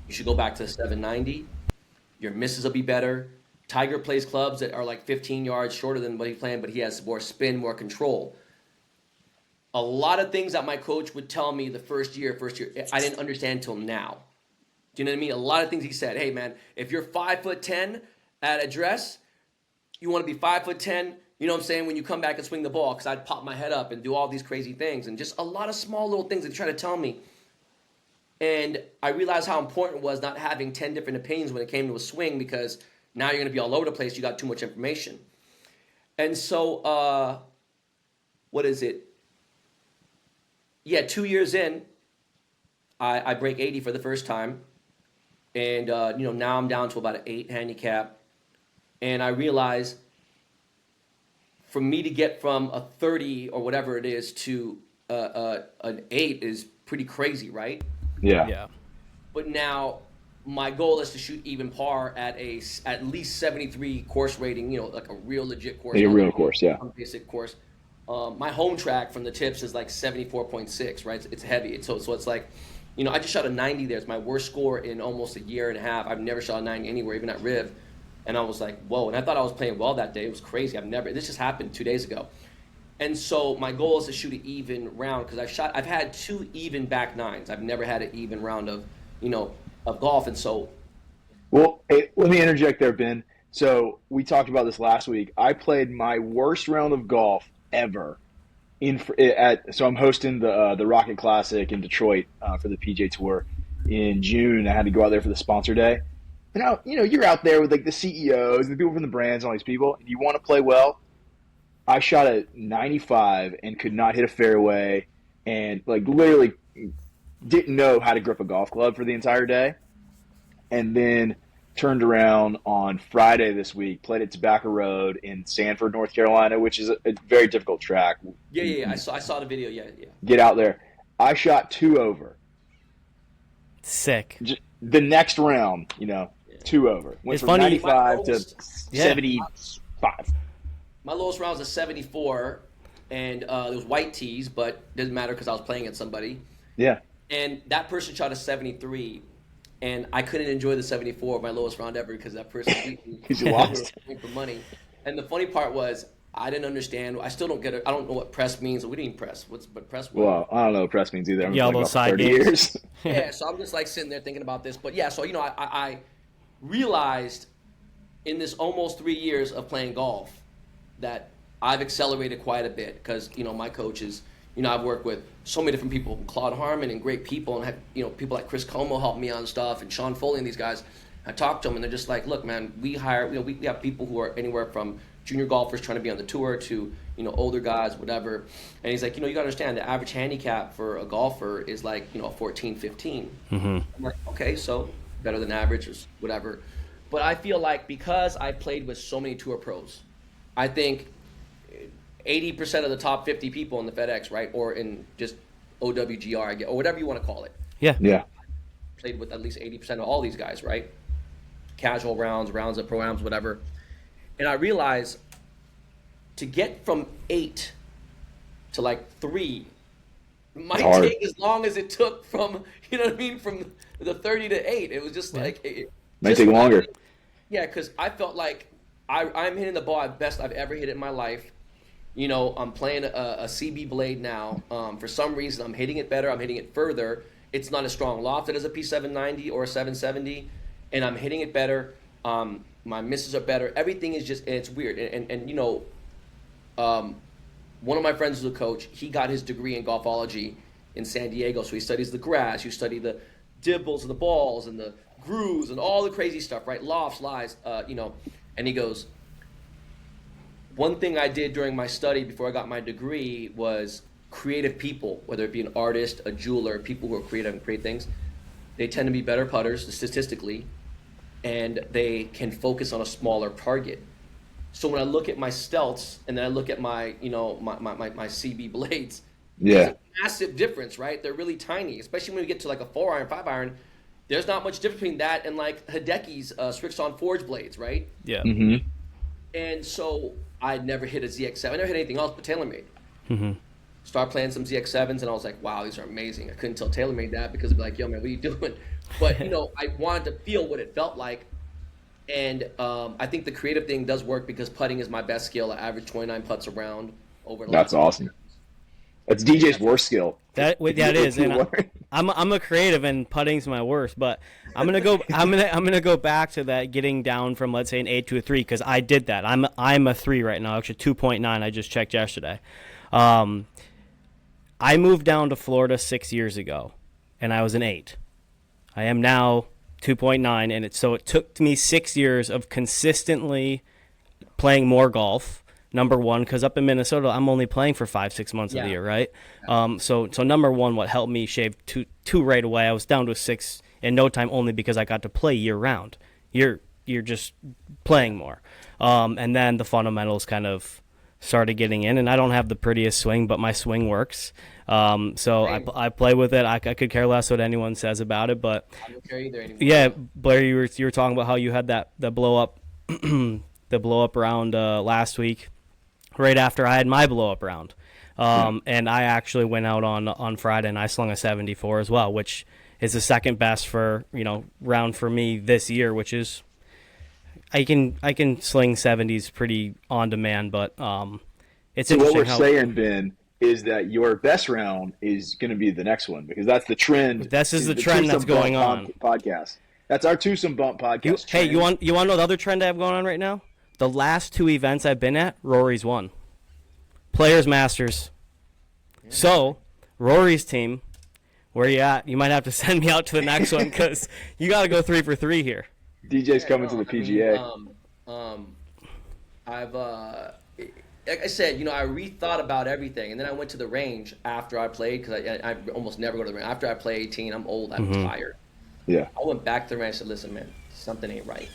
You should go back to the 790. Your misses will be better. Tiger plays clubs that are like 15 yards shorter than what he's playing, but he has more spin, more control. A lot of things that my coach would tell me the first year, I didn't understand until now. Do you know what I mean? A lot of things he said, hey man, if you're 5'10" at address, you want to be 5'10", you know what I'm saying, when you come back and swing the ball, because I'd pop my head up and do all these crazy things, and just a lot of small little things that try to tell me. And I realized how important it was not having 10 different opinions when it came to a swing, because now you're going to be all over the place. You got too much information. And so, what is it? Yeah, 2 years in, I break 80 for the first time. And, now I'm down to about an 8 handicap. And I realize for me to get from a 30 or whatever it is to an 8 is pretty crazy, right? Yeah. Yeah. But now my goal is to shoot even par at least 73 course rating, like a real legit course. A real course, yeah. Basic course. My home track from the tips is like 74.6, right? It's heavy. So it's like, I just shot a 90 there. It's my worst score in almost a year and a half. I've never shot a 90 anywhere, even at Riv. And I was like, whoa. And I thought I was playing well that day. It was crazy. This just happened 2 days ago. And so my goal is to shoot an even round because I've had 2 even back nines. I've never had an even round of, of golf. And so, Well, hey, let me interject there, Ben. So we talked about this last week. I played my worst round of golf ever so I'm hosting the Rocket Classic in Detroit for the PJ Tour in June. I had to go out there for the sponsor day. And you're out there with like the CEOs, the people from the brands, all these people, and you want to play well. I shot a 95 and could not hit a fairway, and like literally didn't know how to grip a golf club for the entire day. And then turned around on Friday this week, played at Tobacco Road in Sanford, North Carolina, which is a very difficult track. Yeah. I saw the video. Yeah. Get out there. I shot 2 over. Sick. The next round, 2 over. Went It's from funny. 95 to 75. My lowest round was a 74, and it was white tees, but didn't matter because I was playing against somebody. Yeah. And that person shot a 73, and I couldn't enjoy the 74, my lowest round ever, because that person beat me. Because you lost. For money. And the funny part was, I didn't understand. I still don't get it. I don't know what press means. We didn't press. What press was? Well, I don't know what press means either. I'm Yeah, all like those about side 30 games. years. Yeah, so I'm just like sitting there thinking about this. But yeah, so I realized in this almost 3 years of playing golf that I've accelerated quite a bit because my coaches, I've worked with so many different people, Claude Harmon and great people, and had people like Chris Como help me on stuff, and Sean Foley and these guys. I talked to them, and they're just like, look, man, we hire, we have people who are anywhere from junior golfers trying to be on the tour to older guys, whatever. And he's like, you got to understand the average handicap for a golfer is like 14, 15. Mm-hmm. I'm like, okay, so better than average or whatever. But I feel like because I played with so many tour pros, I think 80% of the top 50 people in the FedEx, right, or in just OWGR, or whatever you want to call it. Yeah. Yeah. Played with at least 80% of all these guys, right? Casual rounds of programs, whatever. And I realized to get from 8 to like 3 might take as long as it took from, from the 30 to 8. It was just like... It Might take longer. Yeah, because I felt like I'm hitting the ball at best I've ever hit it in my life. I'm playing a CB blade now. For some reason, I'm hitting it better. I'm hitting it further. It's not as strong lofted as a P790 or a 770, and I'm hitting it better. My misses are better. Everything is just, and it's weird. One of my friends is a coach. He got his degree in golfology in San Diego, so he studies the grass. You study the dibbles and the balls and the grooves and all the crazy stuff, right? Lofts, lies, And he goes, one thing I did during my study before I got my degree was creative people, whether it be an artist, a jeweler, people who are creative and create things, they tend to be better putters statistically, and they can focus on a smaller target. So when I look at my stelts and then I look at my, my CB blades, there's a massive difference, right? They're really tiny, especially when we get to like a 4-iron, 5-iron. There's not much difference between that and like Hideki's switched on forge blades, right? Yeah. Mm-hmm. And so I never hit a ZX7. I never hit anything else but TaylorMade. Mm-hmm. Started playing some ZX7s, and I was like, wow, these are amazing. I couldn't tell TaylorMade that because it'd be like, yo, man, what are you doing? But, I wanted to feel what it felt like. And I think the creative thing does work because putting is my best skill. I average 29 putts around over. That's awesome. That's DJ's worst skill. That is, and I'm a creative, and putting's my worst. But I'm gonna go back to that, getting down from, let's say, an 8 to a 3, because I did that. I'm a 3 right now, actually 2.9. I just checked yesterday. I moved down to Florida 6 years ago, and I was an 8. I am now 2.9, and it took me 6 years of consistently playing more golf. Number one, because up in Minnesota, I'm only playing for 5-6 months of the year, right? So number one, what helped me shave two right away, I was down to a 6 in no time, only because I got to play year round. You're just playing more, and then the fundamentals kind of started getting in. And I don't have the prettiest swing, but my swing works. So I play with it. I could care less what anyone says about it, but I don't care either anymore. Yeah, Blair, you were talking about how you had that blow up, the blow up round last week, right after I had my blow up round. And I actually went out on Friday and I slung a 74 as well, which is the second best round for me this year, which is I can sling 70s pretty on demand, but it's So what interesting we're how saying, Ben, is that your best round is going to be the next one because that's the trend. this is Is the the trend that's Twosome going Bump on. podcast? That's our Twosome Bump You podcast hey, you trend. want you want to know the other trend I have going on right now? The last two events I've been at, Rory's won. Players Masters. So, Rory's team, where you at? You might have to send me out to the next one because you got to go 3 for 3 here. DJ's Yeah, coming to no, the I mean, PGA. I've like I said, I rethought about everything, and then I went to the range after I played because I almost never go to the range. After I play 18, I'm old, I'm tired. Yeah. I went back to the range and said, "Listen, man, something ain't right."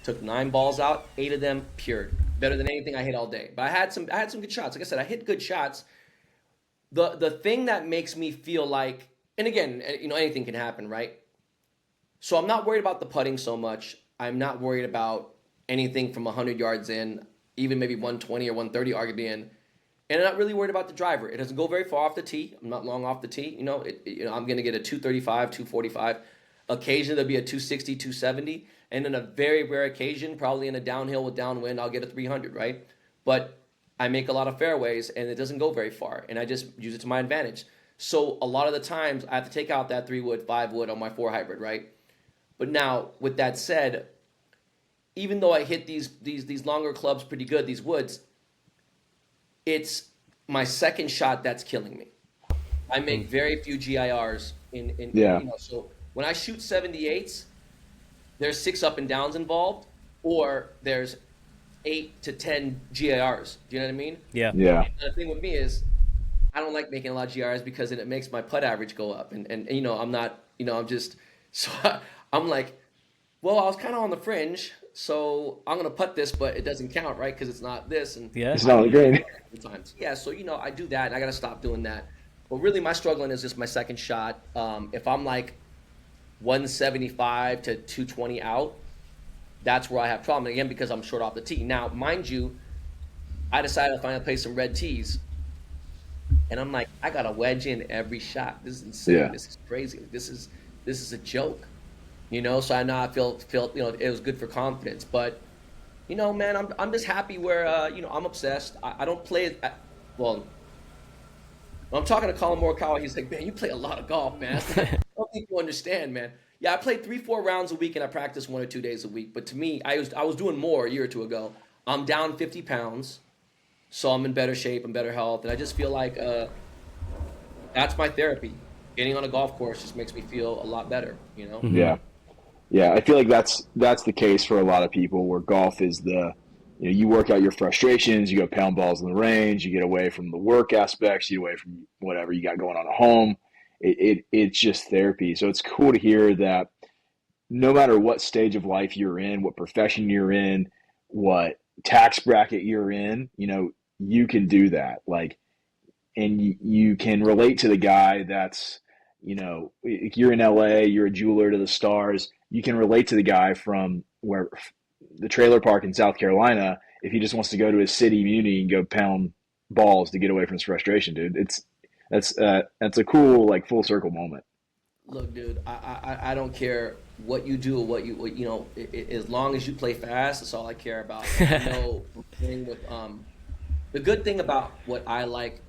Took 9 balls out, 8 of them pure, better than anything I hit all day. But I had some good shots. Like I said, I hit good shots. The thing that makes me feel like, and again, anything can happen, right? So I'm not worried about the putting so much. I'm not worried about anything from 100 yards in, even maybe 120 or 130 arguably in. And I'm not really worried about the driver. It doesn't go very far off the tee. I'm not long off the tee. I'm going to get a 235, 245. Occasionally there'll be a 260, 270. And in a very rare occasion, probably in a downhill with downwind, I'll get a 300, right? But I make a lot of fairways and it doesn't go very far. And I just use it to my advantage. So a lot of the times I have to take out that 3-wood, 5-wood on my 4 hybrid, right? But now, with that said, even though I hit these longer clubs pretty good, these woods, it's my second shot that's killing me. I make very few GIRs Yeah. so when I shoot 78s, there's 6 up and downs involved, or there's 8 to 10 GIRs. Do you know what I mean? Yeah. Yeah. And the thing with me is I don't like making a lot of GIRs because it makes my putt average go up. And I'm not, I'm just, so I'm like, well, I was kind of on the fringe, so I'm going to putt this, but it doesn't count, right? Because it's not this. And Yeah. It's not on the green. times. Yeah, so, I do that, and I got to stop doing that. But really, my struggling is just my second shot. If I'm like 175 to 220 out, that's where I have problem. Again, because I'm short off the tee. Now, mind you, I decided to finally play some red tees. And I'm like, I got a wedge in every shot. This is insane. Yeah. This is crazy. This is a joke. So I know I feel it was good for confidence. But, man, I'm just happy where, I'm obsessed. I don't play it. Well, when I'm talking to Colin Morikawa, he's like, man, you play a lot of golf, man. I don't think you understand, man. Yeah, I play 3-4 rounds a week and I practice 1 or 2 days a week. But to me, I was doing more a year or two ago. I'm down 50 pounds, so I'm in better shape and better health. And I just feel like that's my therapy. Getting on a golf course just makes me feel a lot better, Yeah. Yeah. I feel like that's the case for a lot of people where golf is you work out your frustrations, you go pound balls in the range, you get away from the work aspects, you get away from whatever you got going on at home. It's just therapy. So it's cool to hear that no matter what stage of life you're in, what profession you're in, what tax bracket you're in, you can do that. Like, and you can relate to the guy that's, if you're in LA, you're a jeweler to the stars. You can relate to the guy from where the trailer park in South Carolina if he just wants to go to his city community and go pound balls to get away from his frustration, dude. That's a cool like full circle moment. Look, dude, I don't care what you do or as long as you play fast, that's all I care about. The good thing about what I like,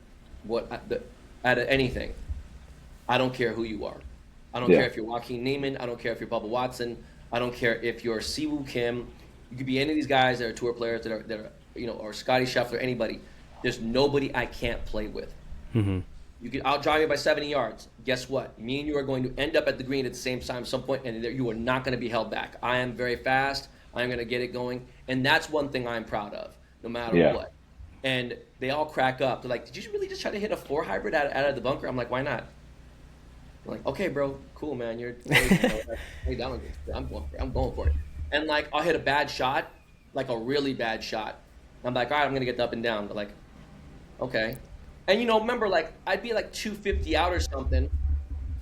out of anything, I don't care who you are. I don't care if you're Joaquin Neiman. I don't care if you're Bubba Watson. I don't care if you're Siwoo Kim. You could be any of these guys that are tour players that are or Scotty Scheffler, anybody. There's nobody I can't play with. Mm-hmm. You can outdrive me by 70 yards. Guess what? Me and you are going to end up at the green at the same time at some point, and you are not going to be held back. I am very fast. I'm going to get it going, and that's one thing I'm proud of, no matter what. And they all crack up. They're like, "Did you really just try to hit a 4 hybrid out of the bunker?" I'm like, "Why not?" I'm like, "Okay, bro, cool, man. You're hey, I'm going for it." And like, I'll hit a bad shot, like a really bad shot. I'm like, "All right, I'm gonna get the up and down." But like, okay. And remember, like I'd be like 250 out or something.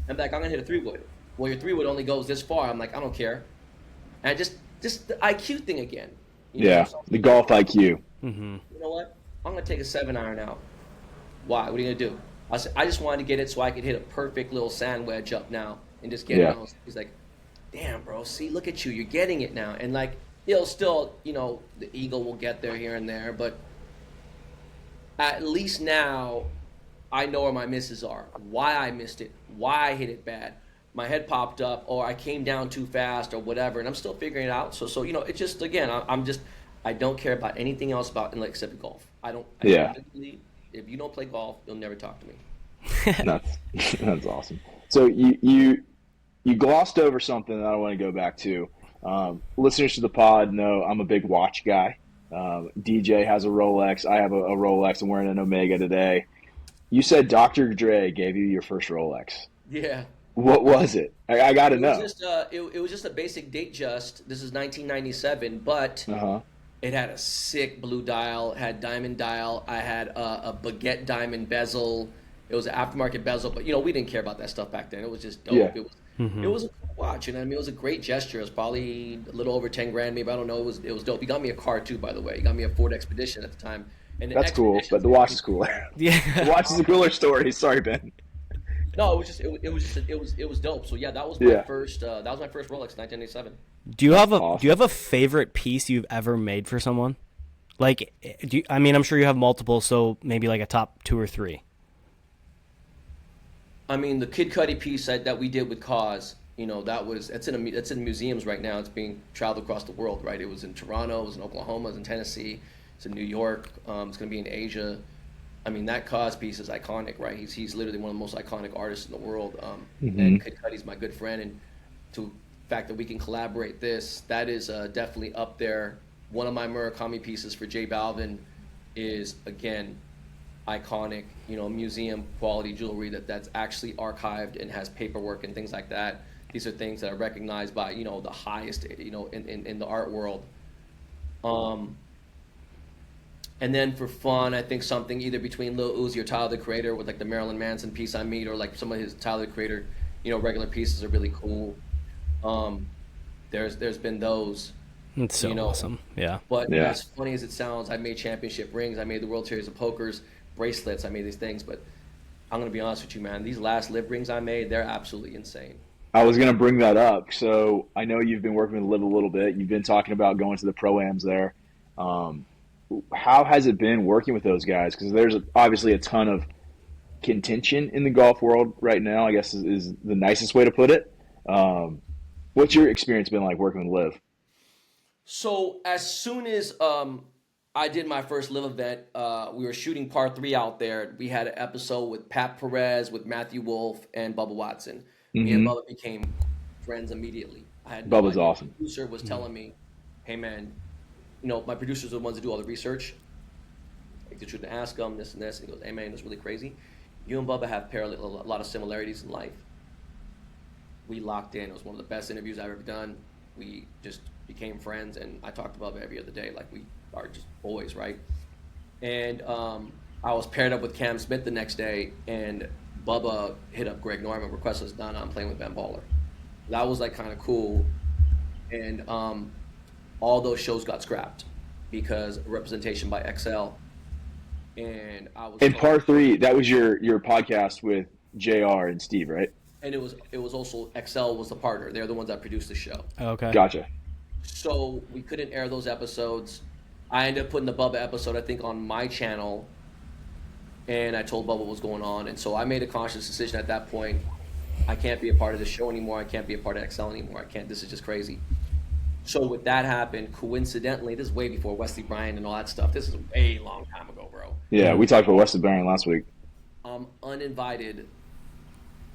I'm like, I'm gonna hit a 3-wood. Well, your 3-wood only goes this far. I'm like, I don't care. And just the IQ thing again. The golf IQ. Mm-hmm. You know what? I'm gonna take a 7-iron out. Why? What are you gonna do? I said, I just wanted to get it so I could hit a perfect little sand wedge up now and just get it out. He's like, damn, bro. See, look at you. You're getting it now. And like, It'll still, the ego will get there here and there, but at least now I know where my misses are, why I missed it, why I hit it bad. My head popped up, or I came down too fast, or whatever, and I'm still figuring it out. So it's just, again, I'm just, I don't care about anything else except golf. Yeah. If you don't play golf, you'll never talk to me. That's that's awesome. So you glossed over something that I want to go back to. Listeners to the pod know I'm a big watch guy. DJ has a Rolex. I have a Rolex. I'm wearing an Omega today. You said Dr. Dre gave you your first Rolex. Yeah. What was it? I got to know. It was just a basic date just. This is 1997, but it had a sick blue dial, had diamond dial. I had a baguette diamond bezel. It was an aftermarket bezel, but we didn't care about that stuff back then. It was just dope. Yeah. It was a cool watch, and I mean, it was a great gesture. It was probably a little over 10 grand, maybe. I don't know. It was dope. He got me a car too, by the way. He got me a Ford Expedition at the time. And that's cool, but the watch is cooler. Yeah, the watch is a cooler story. Sorry, Ben. No, it was dope. So yeah, that was my first. That was my first Rolex, 1987. Do you have a favorite piece you've ever made for someone? Like, I'm sure you have multiple, so maybe like a top 2 or 3. I mean, the Kid Cudi piece that we did with Cause, it's in museums right now. It's being traveled across the world, right? It was in Toronto, it was in Oklahoma, it was in Tennessee, it's in New York. It's going to be in Asia. I mean, that Cause piece is iconic, right? He's literally one of the most iconic artists in the world. And Kid Cudi's my good friend, and the fact that we can collaborate that is definitely up there. One of my Murakami pieces for J Balvin is, again, iconic, museum quality jewelry that's actually archived and has paperwork and things like that. These are things that are recognized by, the highest, in the art world. And then for fun, I think something either between Lil Uzi or Tyler the Creator with like the Marilyn Manson piece I made, or like some of his Tyler the Creator, regular pieces are really cool. There's been those. It's so awesome. Yeah. But as funny as it sounds, I made championship rings. I made the World Series of Pokers bracelets. I made these things, but I'm going to be honest with you, man. These last Liv rings I made, they're absolutely insane. I was going to bring that up. So I know you've been working with Liv a little bit. You've been talking about going to the Pro-Ams there. How has it been working with those guys? Because there's obviously a ton of contention in the golf world right now, I guess is the nicest way to put it. What's your experience been like working with Liv? So as soon as I did my first Live event, we were shooting part 3 out there. We had an episode with Pat Perez, with Matthew Wolf, and Bubba Watson. Me and Bubba became friends immediately. Bubba's awesome. My producer was telling me, hey man, my producers are the ones that do all the research. Like, did you ask them this and this? And he goes, hey man, it's really crazy. You and Bubba have a lot of similarities in life. We locked in. It was one of the best interviews I've ever done. We just became friends, and I talked to Bubba every other day. Like, we are just boys, right? And I was paired up with Cam Smith the next day, and Bubba hit up Greg Norman, requested us, Donna, I'm playing with Ben Baller. That was like kind of cool. And all those shows got scrapped because of representation by XL. And I was in part 3, that was your podcast with JR and Steve, right? And it was also XL was the partner. They're the ones that produced the show. Okay. Gotcha. So we couldn't air those episodes. I ended up putting the Bubba episode, I think, on my channel, and I told Bubba what was going on. And so I made a conscious decision at that point. I can't be a part of the show anymore. I can't be a part of XL anymore. I can't. This is just crazy. So with that happened, coincidentally, this is way before Wesley Bryan and all that stuff. This is a way long time ago, bro. Yeah, we talked about Wesley Bryan last week. I'm uninvited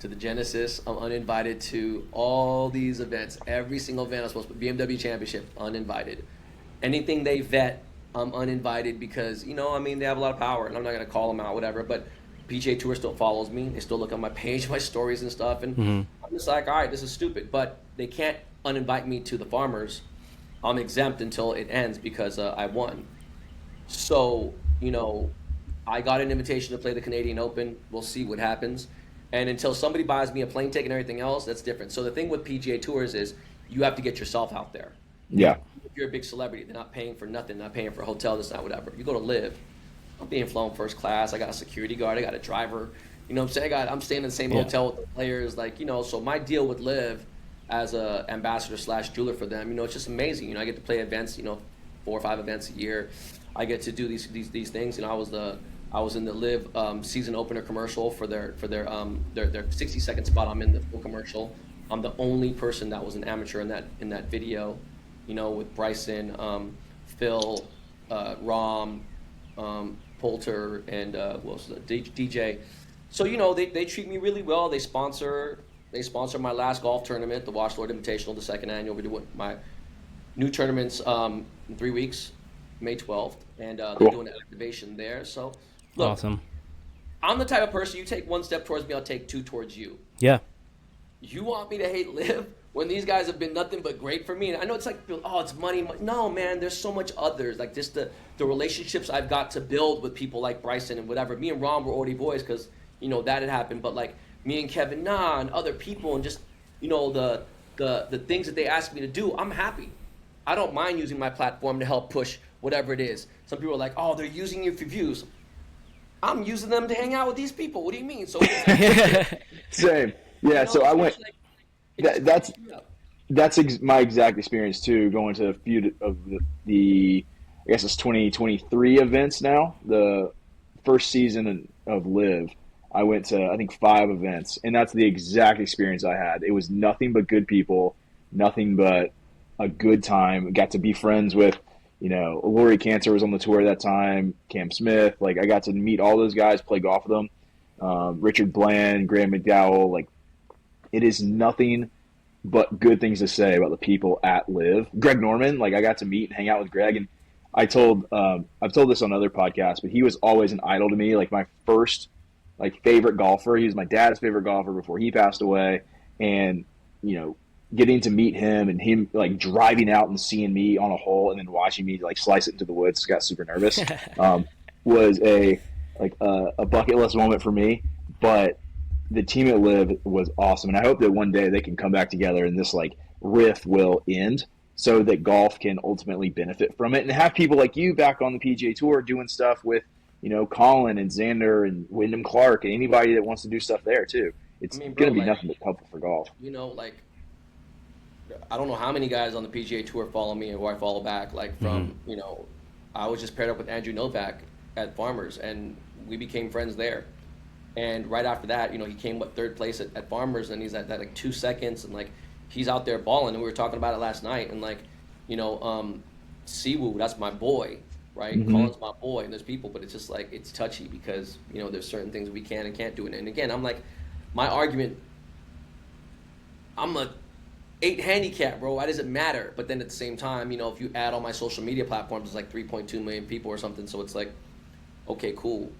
to the Genesis. I'm uninvited to all these events. Every single event I'm supposed to BMW Championship, uninvited. Anything they vet, I'm uninvited because, they have a lot of power, and I'm not going to call them out, whatever. But PGA Tour still follows me. They still look on my page, my stories and stuff. And I'm just like, all right, this is stupid. But they can't uninvite me to the Farmers. I'm exempt until it ends because I won. So, I got an invitation to play the Canadian Open. We'll see what happens. And until somebody buys me a plane ticket and everything else, that's different. So the thing with PGA Tours is you have to get yourself out there. Yeah. If you're a big celebrity, they're not paying for nothing, not paying for a hotel, this, not whatever. You go to Live, I'm being flown first class. I got a security guard. I got a driver. You know what I'm saying? I'm staying in the same hotel with the players. So my deal with Live as a ambassador / jeweler for them. You know, it's just amazing. You know, I get to play events. You know, 4 or 5 events a year. I get to do these things. You know, I was in the Live season opener commercial for their 60-second spot. I'm in the full commercial. I'm the only person that was an amateur in that video. You know, with Bryson, Phil, Rom, Poulter, and who else was that? DJ. So you know, they treat me really well. They sponsor my last golf tournament, the Wash Lord Invitational, the second annual. We do my new tournaments in 3 weeks, May 12th, and Cool. they're doing an activation there. So look, Awesome. I'm the type of person, you take 1 step towards me, I'll take 2 towards you. Yeah. You want me to hate Liv when these guys have been nothing but great for me? And I know it's like, oh, it's money. No, man, there's so much others. Like just the relationships I've got to build with people like Bryson and whatever. Me and Ron were already boys because, you know, that had happened. But like me and Kevin Na and other people and just, you know, the things that they ask me to do, I'm happy. I don't mind using my platform to help push whatever it is. Some people are like, oh, they're using you for views. I'm using them to hang out with these people. What do you mean? So Same. Yeah. you know, So I went. like, it just That's cracks me up. my exact experience too. Going to a few of the I guess it's 2023 events now. The first season of Live, I went to I think 5 events, and that's the exact experience I had. It was nothing but good people, nothing but a good time. Got to be friends with, you know, Lori Cantor was on the tour at that time, Cam Smith. Like I got to meet all those guys, play golf with them. Richard Bland, Graham McDowell. Like it is nothing but good things to say about the people at Live. Greg Norman, like I got to meet and hang out with Greg, and I've told this on other podcasts, but he was always an idol to me. Like my first like favorite golfer. He was my dad's favorite golfer before he passed away, and you know, getting to meet him and him like driving out and seeing me on a hole and then watching me like slice it into the woods, got super nervous. Was a bucket list moment for me, but the team at Live was awesome, and I hope that one day they can come back together and this like rift will end so that golf can ultimately benefit from it and have people like you back on the PGA Tour doing stuff with, you know, Colin and Xander and Wyndham Clark and anybody that wants to do stuff there too. It's I mean, going bro, to be like, nothing but helpful for golf. you know, like I don't know how many guys on the PGA Tour follow me and who I follow back. Like from, you know, I was just paired up with Andrew Novak at Farmers, and we became friends there. And right after that, you know, he came 3rd place at Farmers, and he's at like 2 seconds, and like he's out there balling. And we were talking about it last night, and like, you know, Siwoo, that's my boy, right? Colin's my boy, and there's people, but it's just like it's touchy because, you know, there's certain things we can and can't do. And again, I'm like, my argument, I'm a 8 handicap, bro. Why does it matter? But then at the same time, you know, if you add all my social media platforms, it's like 3.2 million people or something. So it's like, okay, cool.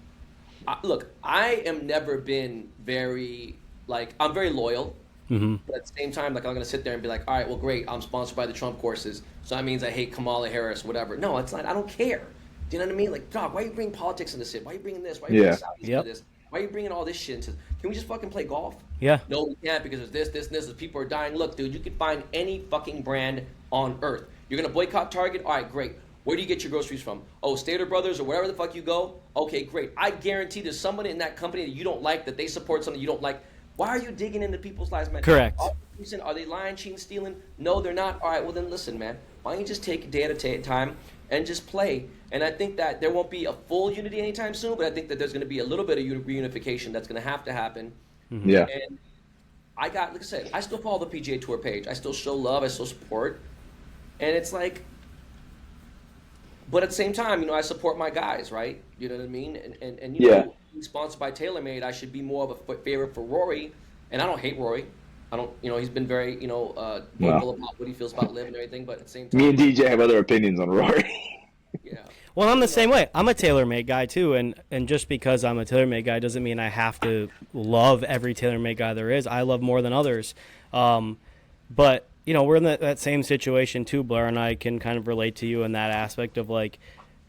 Look, I am never been very, like, I'm very loyal. But at the same time, like, I'm going to sit there and be like, all right, well, great. I'm sponsored by the Trump courses. So that means I hate Kamala Harris, whatever. No, it's not. I don't care. Do you know what I mean? Like, dog, why are you bringing politics into this? Why are you bringing this? Why are you bringing Saudis into this? Why are you bringing all this shit into this? Can we just fucking play golf? Yeah. No, we can't because there's this, and this, and people are dying. Look, dude, you can find any fucking brand on earth. You're going to boycott Target? All right, great. Where do you get your groceries from? Oh, Stater Brothers or wherever the fuck you go? Okay, great. I guarantee there's someone in that company that you don't like, that they support something you don't like. Why are you digging into people's lives, man? Correct. Are they lying, cheating, stealing? No, they're not. All right, well then listen, man. Why don't you just take a day at a time and just play? And I think that there won't be a full unity anytime soon, but I think that there's going to be a little bit of reunification that's going to happen. Yeah. And like I said, I still follow the PGA Tour page. I still show love. I still support. And it's like, but at the same time, you know, I support my guys, right? You know what I mean? And you know, being sponsored by TaylorMade, I should be more of a favorite for Rory. And I don't hate Rory. I don't, you know, he's been very, you know, vocal about what he feels about Liv and everything. But at the same time, me and DJ have other opinions on Rory. Yeah. Well, I'm the same way. I'm a TaylorMade guy too, and just because I'm a TaylorMade guy doesn't mean I have to love every TaylorMade guy there is. I love more than others. But you know, we're in that same situation too. Blair and I can kind of relate to you in that aspect of like,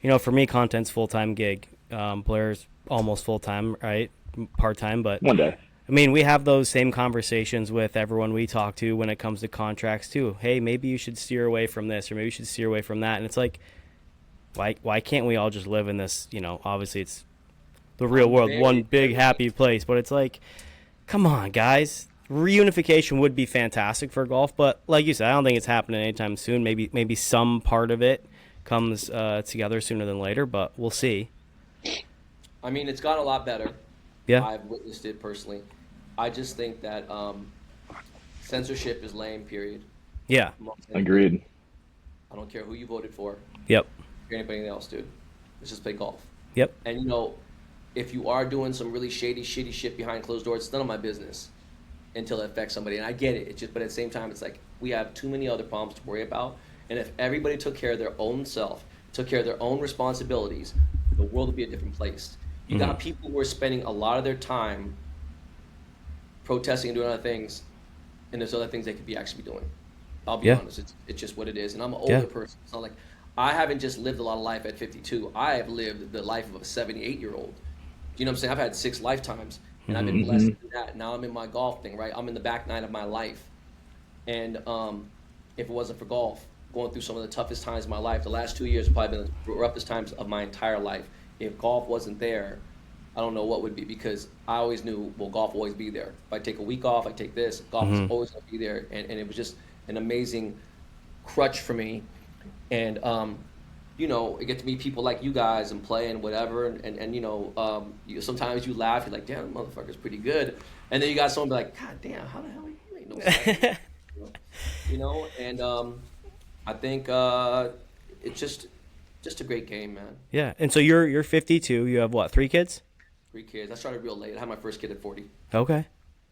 you know, for me, content's full-time gig. Blair's almost full-time, right? Part-time, but One day. I mean, we have those same conversations with everyone we talk to when it comes to contracts too. Hey, maybe you should steer away from this, or maybe you should steer away from that. And it's like, why can't we all just live in this? You know, obviously it's the real world, one big happy place. But it's like, come on, guys. reunification would be fantastic for golf, but like you said, I don't think it's happening anytime soon. Maybe some part of it comes together sooner than later, but we'll see. I mean, it's gotten a lot better. Yeah, I've witnessed it personally. I just think that censorship is lame, period. yeah, Agreed. I don't care who you voted for, yep, or anybody else, dude. Let's just play golf. yep, And you know, if you are doing some really shady, shitty shit behind closed doors, it's none of my business until it affects somebody. And I get it. It's just, but at the same time, it's like we have too many other problems to worry about. And if everybody took care of their own self, took care of their own responsibilities, the world would be a different place. You got people who are spending a lot of their time protesting and doing other things, and there's other things they could be actually be doing. I'll be honest, it's just what it is. And I'm an older person. It's not like I haven't just lived a lot of life at 52. I have lived the life of a 78-year-old. You know what I'm saying? I've had 6 lifetimes, and I've been blessed with that. Now I'm in my golf thing, right? I'm in the back nine of my life. And if it wasn't for golf, going through some of the toughest times of my life, the last 2 years have probably been the roughest times of my entire life. If golf wasn't there, I don't know what would be, because I always knew, well, golf will always be there. If I take a week off, I take this, golf is always going to be there. And it was just an amazing crutch for me. And, you know, I get to meet people like you guys and play and whatever. And you know, sometimes you laugh, you're like, damn, the motherfucker's pretty good. And then you got someone be like, God damn, how the hell you ain't no sense? You know, and I think it's just a great game, man. yeah. And so you're 52. You have what? 3 kids? 3 kids. I started real late. I had my first kid at 40. Okay.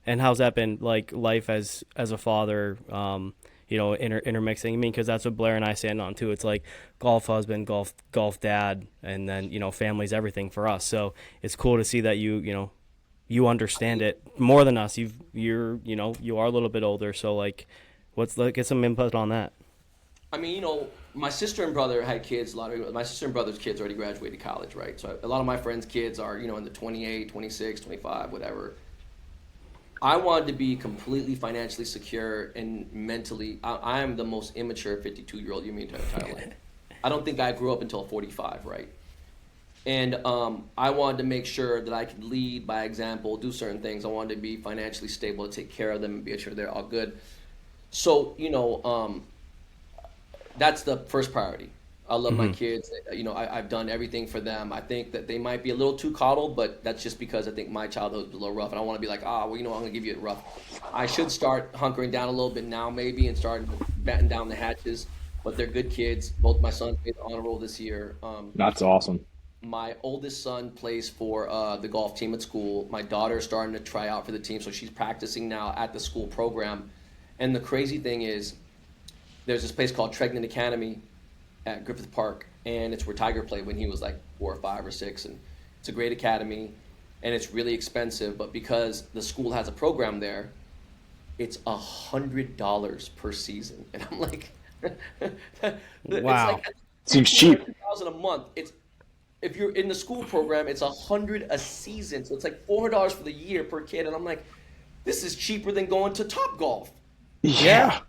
And how's that been, like, life as a father? You know, intermixing. I mean, because that's what Blair and I stand on too. It's like golf husband, golf dad, and then, you know, family's everything for us. So it's cool to see that you understand it more than us. You are a little bit older. So like, get some input on that. I mean, you know, my sister and brother had kids. My sister and brother's kids already graduated college, right? So a lot of my friends' kids are, you know, in the 28, 26, 25, whatever. I wanted to be completely financially secure and mentally. I am the most immature 52-year-old you meet my entire life. I don't think I grew up until 45, right? And I wanted to make sure that I could lead by example, do certain things. I wanted to be financially stable, to take care of them, and be sure they're all good. So, you know, that's the first priority. I love my kids. You know, I've done everything for them. I think that they might be a little too coddled, but that's just because I think my childhood was a little rough. And I want to be like, well, you know, I'm going to give you it rough. I should start hunkering down a little bit now maybe and start batten down the hatches. But they're good kids. Both my sons made the honor roll this year. That's awesome. My oldest son plays for the golf team at school. My daughter's starting to try out for the team, so she's practicing now at the school program. And the crazy thing is, there's this place called Tregnan Academy at Griffith Park, and it's where Tiger played when he was like 4 or 5 or 6, and it's a great academy, and it's really expensive, but because the school has a program there, it's $100 per season, and I'm like, Wow. it's like Seems cheap. $200,000 a month. It's if you're in the school program, it's $100 a season, so it's like $400 for the year per kid, and I'm like, this is cheaper than going to Top Golf. Yeah.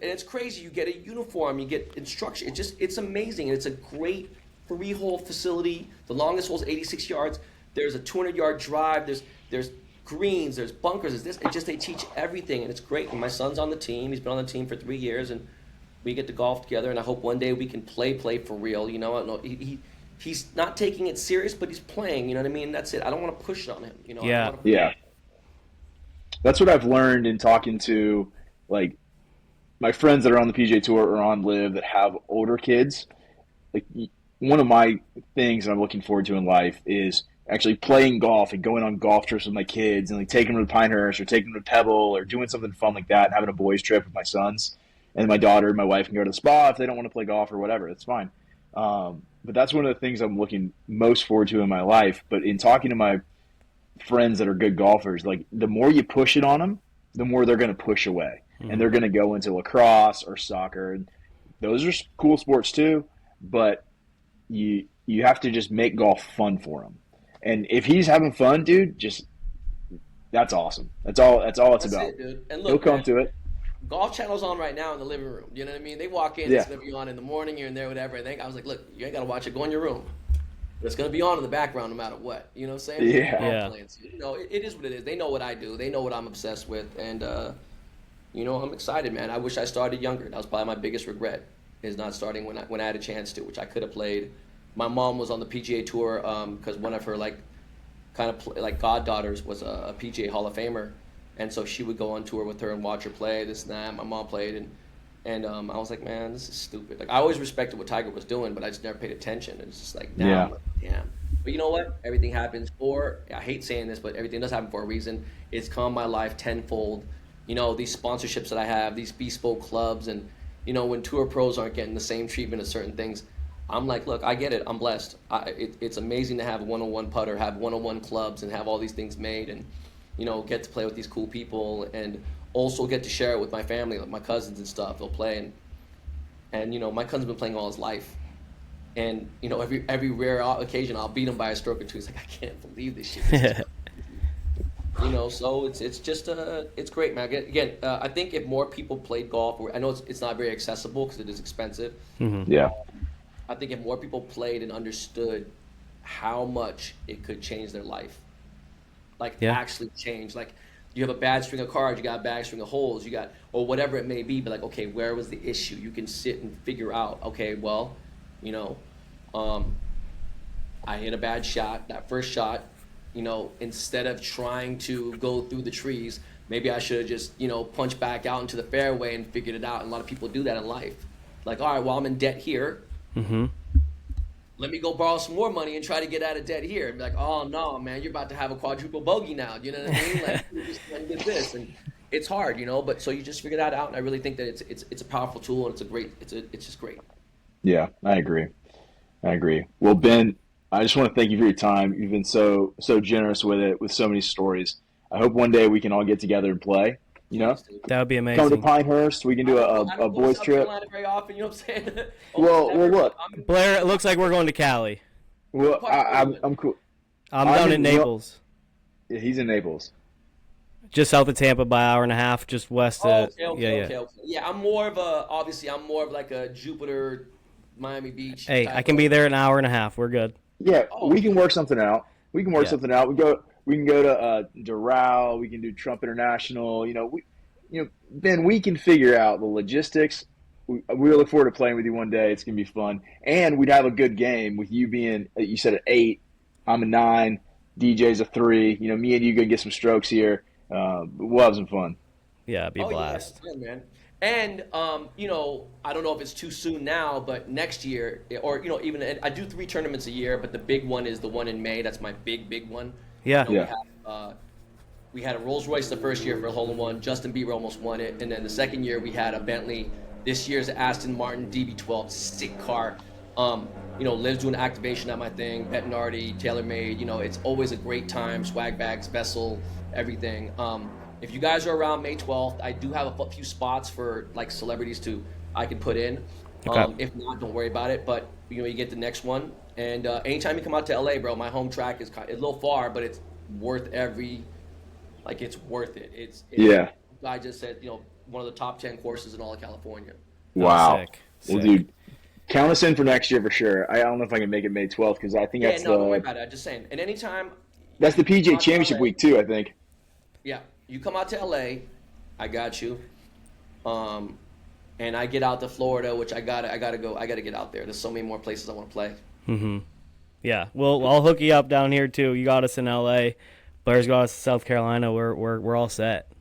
And it's crazy. You get a uniform, you get instruction. It's amazing. And it's a great 3-hole facility. The longest hole is 86 yards. There's a 200-yard drive. There's greens. There's bunkers. There's this. It just, they teach everything, and it's great. And my son's on the team. He's been on the team for 3 years, and we get to golf together. And I hope one day we can play for real. You know, he's not taking it serious, but he's playing. You know what I mean? That's it. I don't want to push it on him. You know. Yeah. Yeah. That's what I've learned in talking to, like, my friends that are on the PGA Tour or on Live that have older kids. Like, one of my things that I'm looking forward to in life is actually playing golf and going on golf trips with my kids and like taking them to Pinehurst or taking them to Pebble or doing something fun like that and having a boys trip with my sons. And my daughter and my wife can go to the spa if they don't want to play golf or whatever. That's fine. But that's one of the things I'm looking most forward to in my life. But in talking to my friends that are good golfers, like, the more you push it on them, the more they're going to push away. And they're going to go into lacrosse or soccer. And those are cool sports too, but you have to just make golf fun for him. And if he's having fun, dude, that's awesome. That's all it's about. It, dude. And look, he'll come man, to it. Golf Channel's on right now in the living room. You know what I mean? They walk in, Yeah. it's going to be on in the morning here and there, whatever. I was like, look, you ain't got to watch it. Go in your room. But it's gonna be on in the background no matter what. You know what I'm saying? Yeah. All Yeah. playing. So, it is what it is. They know what I do. They know what I'm obsessed with, and I'm excited, man. I wish I started younger. That was probably my biggest regret, is not starting when I had a chance to, which I could have played. My mom was on the PGA Tour because one of her like kind of like goddaughters was a PGA Hall of Famer, and so she would go on tour with her and watch her play. This and that. My mom played, and I was like, man, this is stupid. Like I always respected what Tiger was doing, but I just never paid attention. It's just like now, Yeah. I'm like, damn. But you know what? Everything happens for. I hate saying this, but everything does happen for a reason. It's come my life tenfold. These sponsorships that I have, these bespoke clubs, and when tour pros aren't getting the same treatment of certain things, I'm like, look, I get it. I'm blessed. It's amazing to have a one-on-one putter, have one-on-one clubs, and have all these things made, and get to play with these cool people, and also get to share it with my family, like my cousins and stuff. They'll play, and my cousin's been playing all his life, and every rare occasion I'll beat him by a stroke or two. He's like, I can't believe this shit. This is so it's just it's great, man. Again, I think if more people played golf, I know it's not very accessible because it is expensive. Yeah. I think if more people played and understood how much it could change their life, like Yeah. actually change, like you have a bad string of cards, you got a bad string of holes, or whatever it may be, but like, okay, where was the issue? You can sit and figure out, okay, well, you know, um, I hit a bad shot, that first shot, instead of trying to go through the trees, maybe I should have just, punched back out into the fairway and figured it out. And a lot of people do that in life. Like, all right, well, I'm in debt here. Mm-hmm. Let me go borrow some more money and try to get out of debt here. And be like, oh, no, man, you're about to have a quadruple bogey now. You know what I mean? Like, you just did this. And it's hard, but so you just figure that out. And I really think that it's a powerful tool, and it's just great. Yeah. I agree. I agree. Well, Ben, I just want to thank you for your time. You've been so generous with it, with so many stories. I hope one day we can all get together and play. You know, Please, dude. That would be come to amazing. Pinehurst. We can do I a don't go to boys South trip. Carolina very often, you know what I'm saying? Almost Well, never, but look. I'm in Blair, it looks like we're going to Cali. Well, part of Cleveland. I'm cool. I'm I'm down in in. Well, Naples, yeah, he's in Naples. just south of Tampa by an hour and a half, just west Oh, of. okay, Yeah, okay, yeah. okay, okay. Yeah, obviously, I'm more of like a Jupiter, Miami Beach Hey, I type can of. be there in an hour and a half. We're good. Yeah, Oh, we can okay. work something out. We can work Yeah. something out. We can go to Doral. We can do Trump International. Ben, we can figure out the logistics. We look forward to playing with you one day. It's gonna be fun, and we'd have a good game with you being. You said an 8, I'm a 9, DJ's a 3. Me and you gonna get some strokes here. We'll have some fun. Yeah, it'd be a Oh yeah, blast. yeah, man. And I don't know if it's too soon now, but next year, or even I do 3 tournaments a year, but the big one is the one in May. That's my big one. Yeah. We Yeah, have we had a Rolls Royce the first year for a hole in one. Justin Bieber almost won it, and then the second year we had a Bentley. This year's Aston Martin DB12, sick car. Liv's doing activation at my thing. Bettinardi, TaylorMade. It's always a great time. Swag bags, vessel, everything. If you guys are around May 12th, I do have a few spots for like celebrities I can put in. Okay. If not, don't worry about it. But you get the next one. And anytime you come out to LA, bro, my home track is a little far, but it's worth it's worth it. It's yeah. I just said, one of the top 10 courses in all of California. Oh, Wow. sick. Well, Sick. dude, count us in for next year for sure. I don't know if I can make it May 12th because I think Yeah, no, don't worry about it. I'm just saying. And anytime that's the you come PGA out to Championship LA, week too. I think. yeah, you come out to LA, I got you. And I get out to Florida, which I gotta get out there. There's so many more places I want to play. Mm-hmm. Yeah. Well, I'll hook you up down here too. You got us in L.A. Blair's got us in South Carolina. We're all set.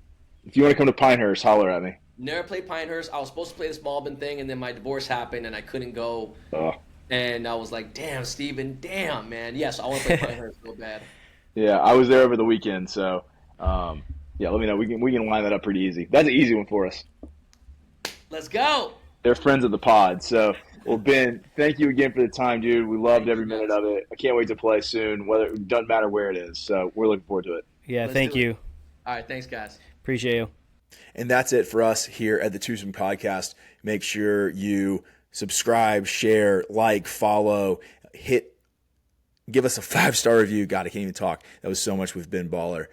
If you want to come to Pinehurst, holler at me. Never played Pinehurst. I was supposed to play the Smallbin thing, and then my divorce happened, and I couldn't go. Oh, And I was like, damn, Steven, damn, man. Yes, I want to play Pinehurst so bad. yeah, I was there over the weekend, so yeah, let me know. We can line that up pretty easy. That's an easy one for us. Let's go. They're friends of the pod, so well, Ben, thank you again for the time, dude. We loved Thank you, every minute guys. of it. I can't wait to play soon. Whether it doesn't matter where it is, so we're looking forward to it. Yeah. Let's Thank do it. you. All right, thanks, guys. Appreciate you. And that's it for us here at the Twosome Podcast. Make sure you subscribe, share, like, follow, give us a 5-star review. God, I can't even talk. That was so much with Ben Baller.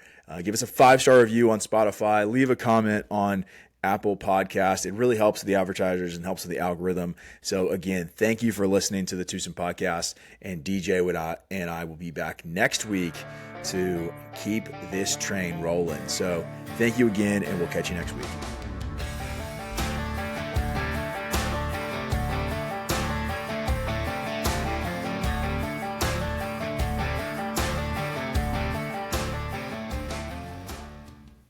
Give us a 5-star review on Spotify. Leave a comment on Apple Podcast. It really helps the advertisers and helps with the algorithm. So again, thank you for listening to the Twosome Podcast, and DJ and I will be back next week to keep this train rolling. So thank you again, and we'll catch you next week.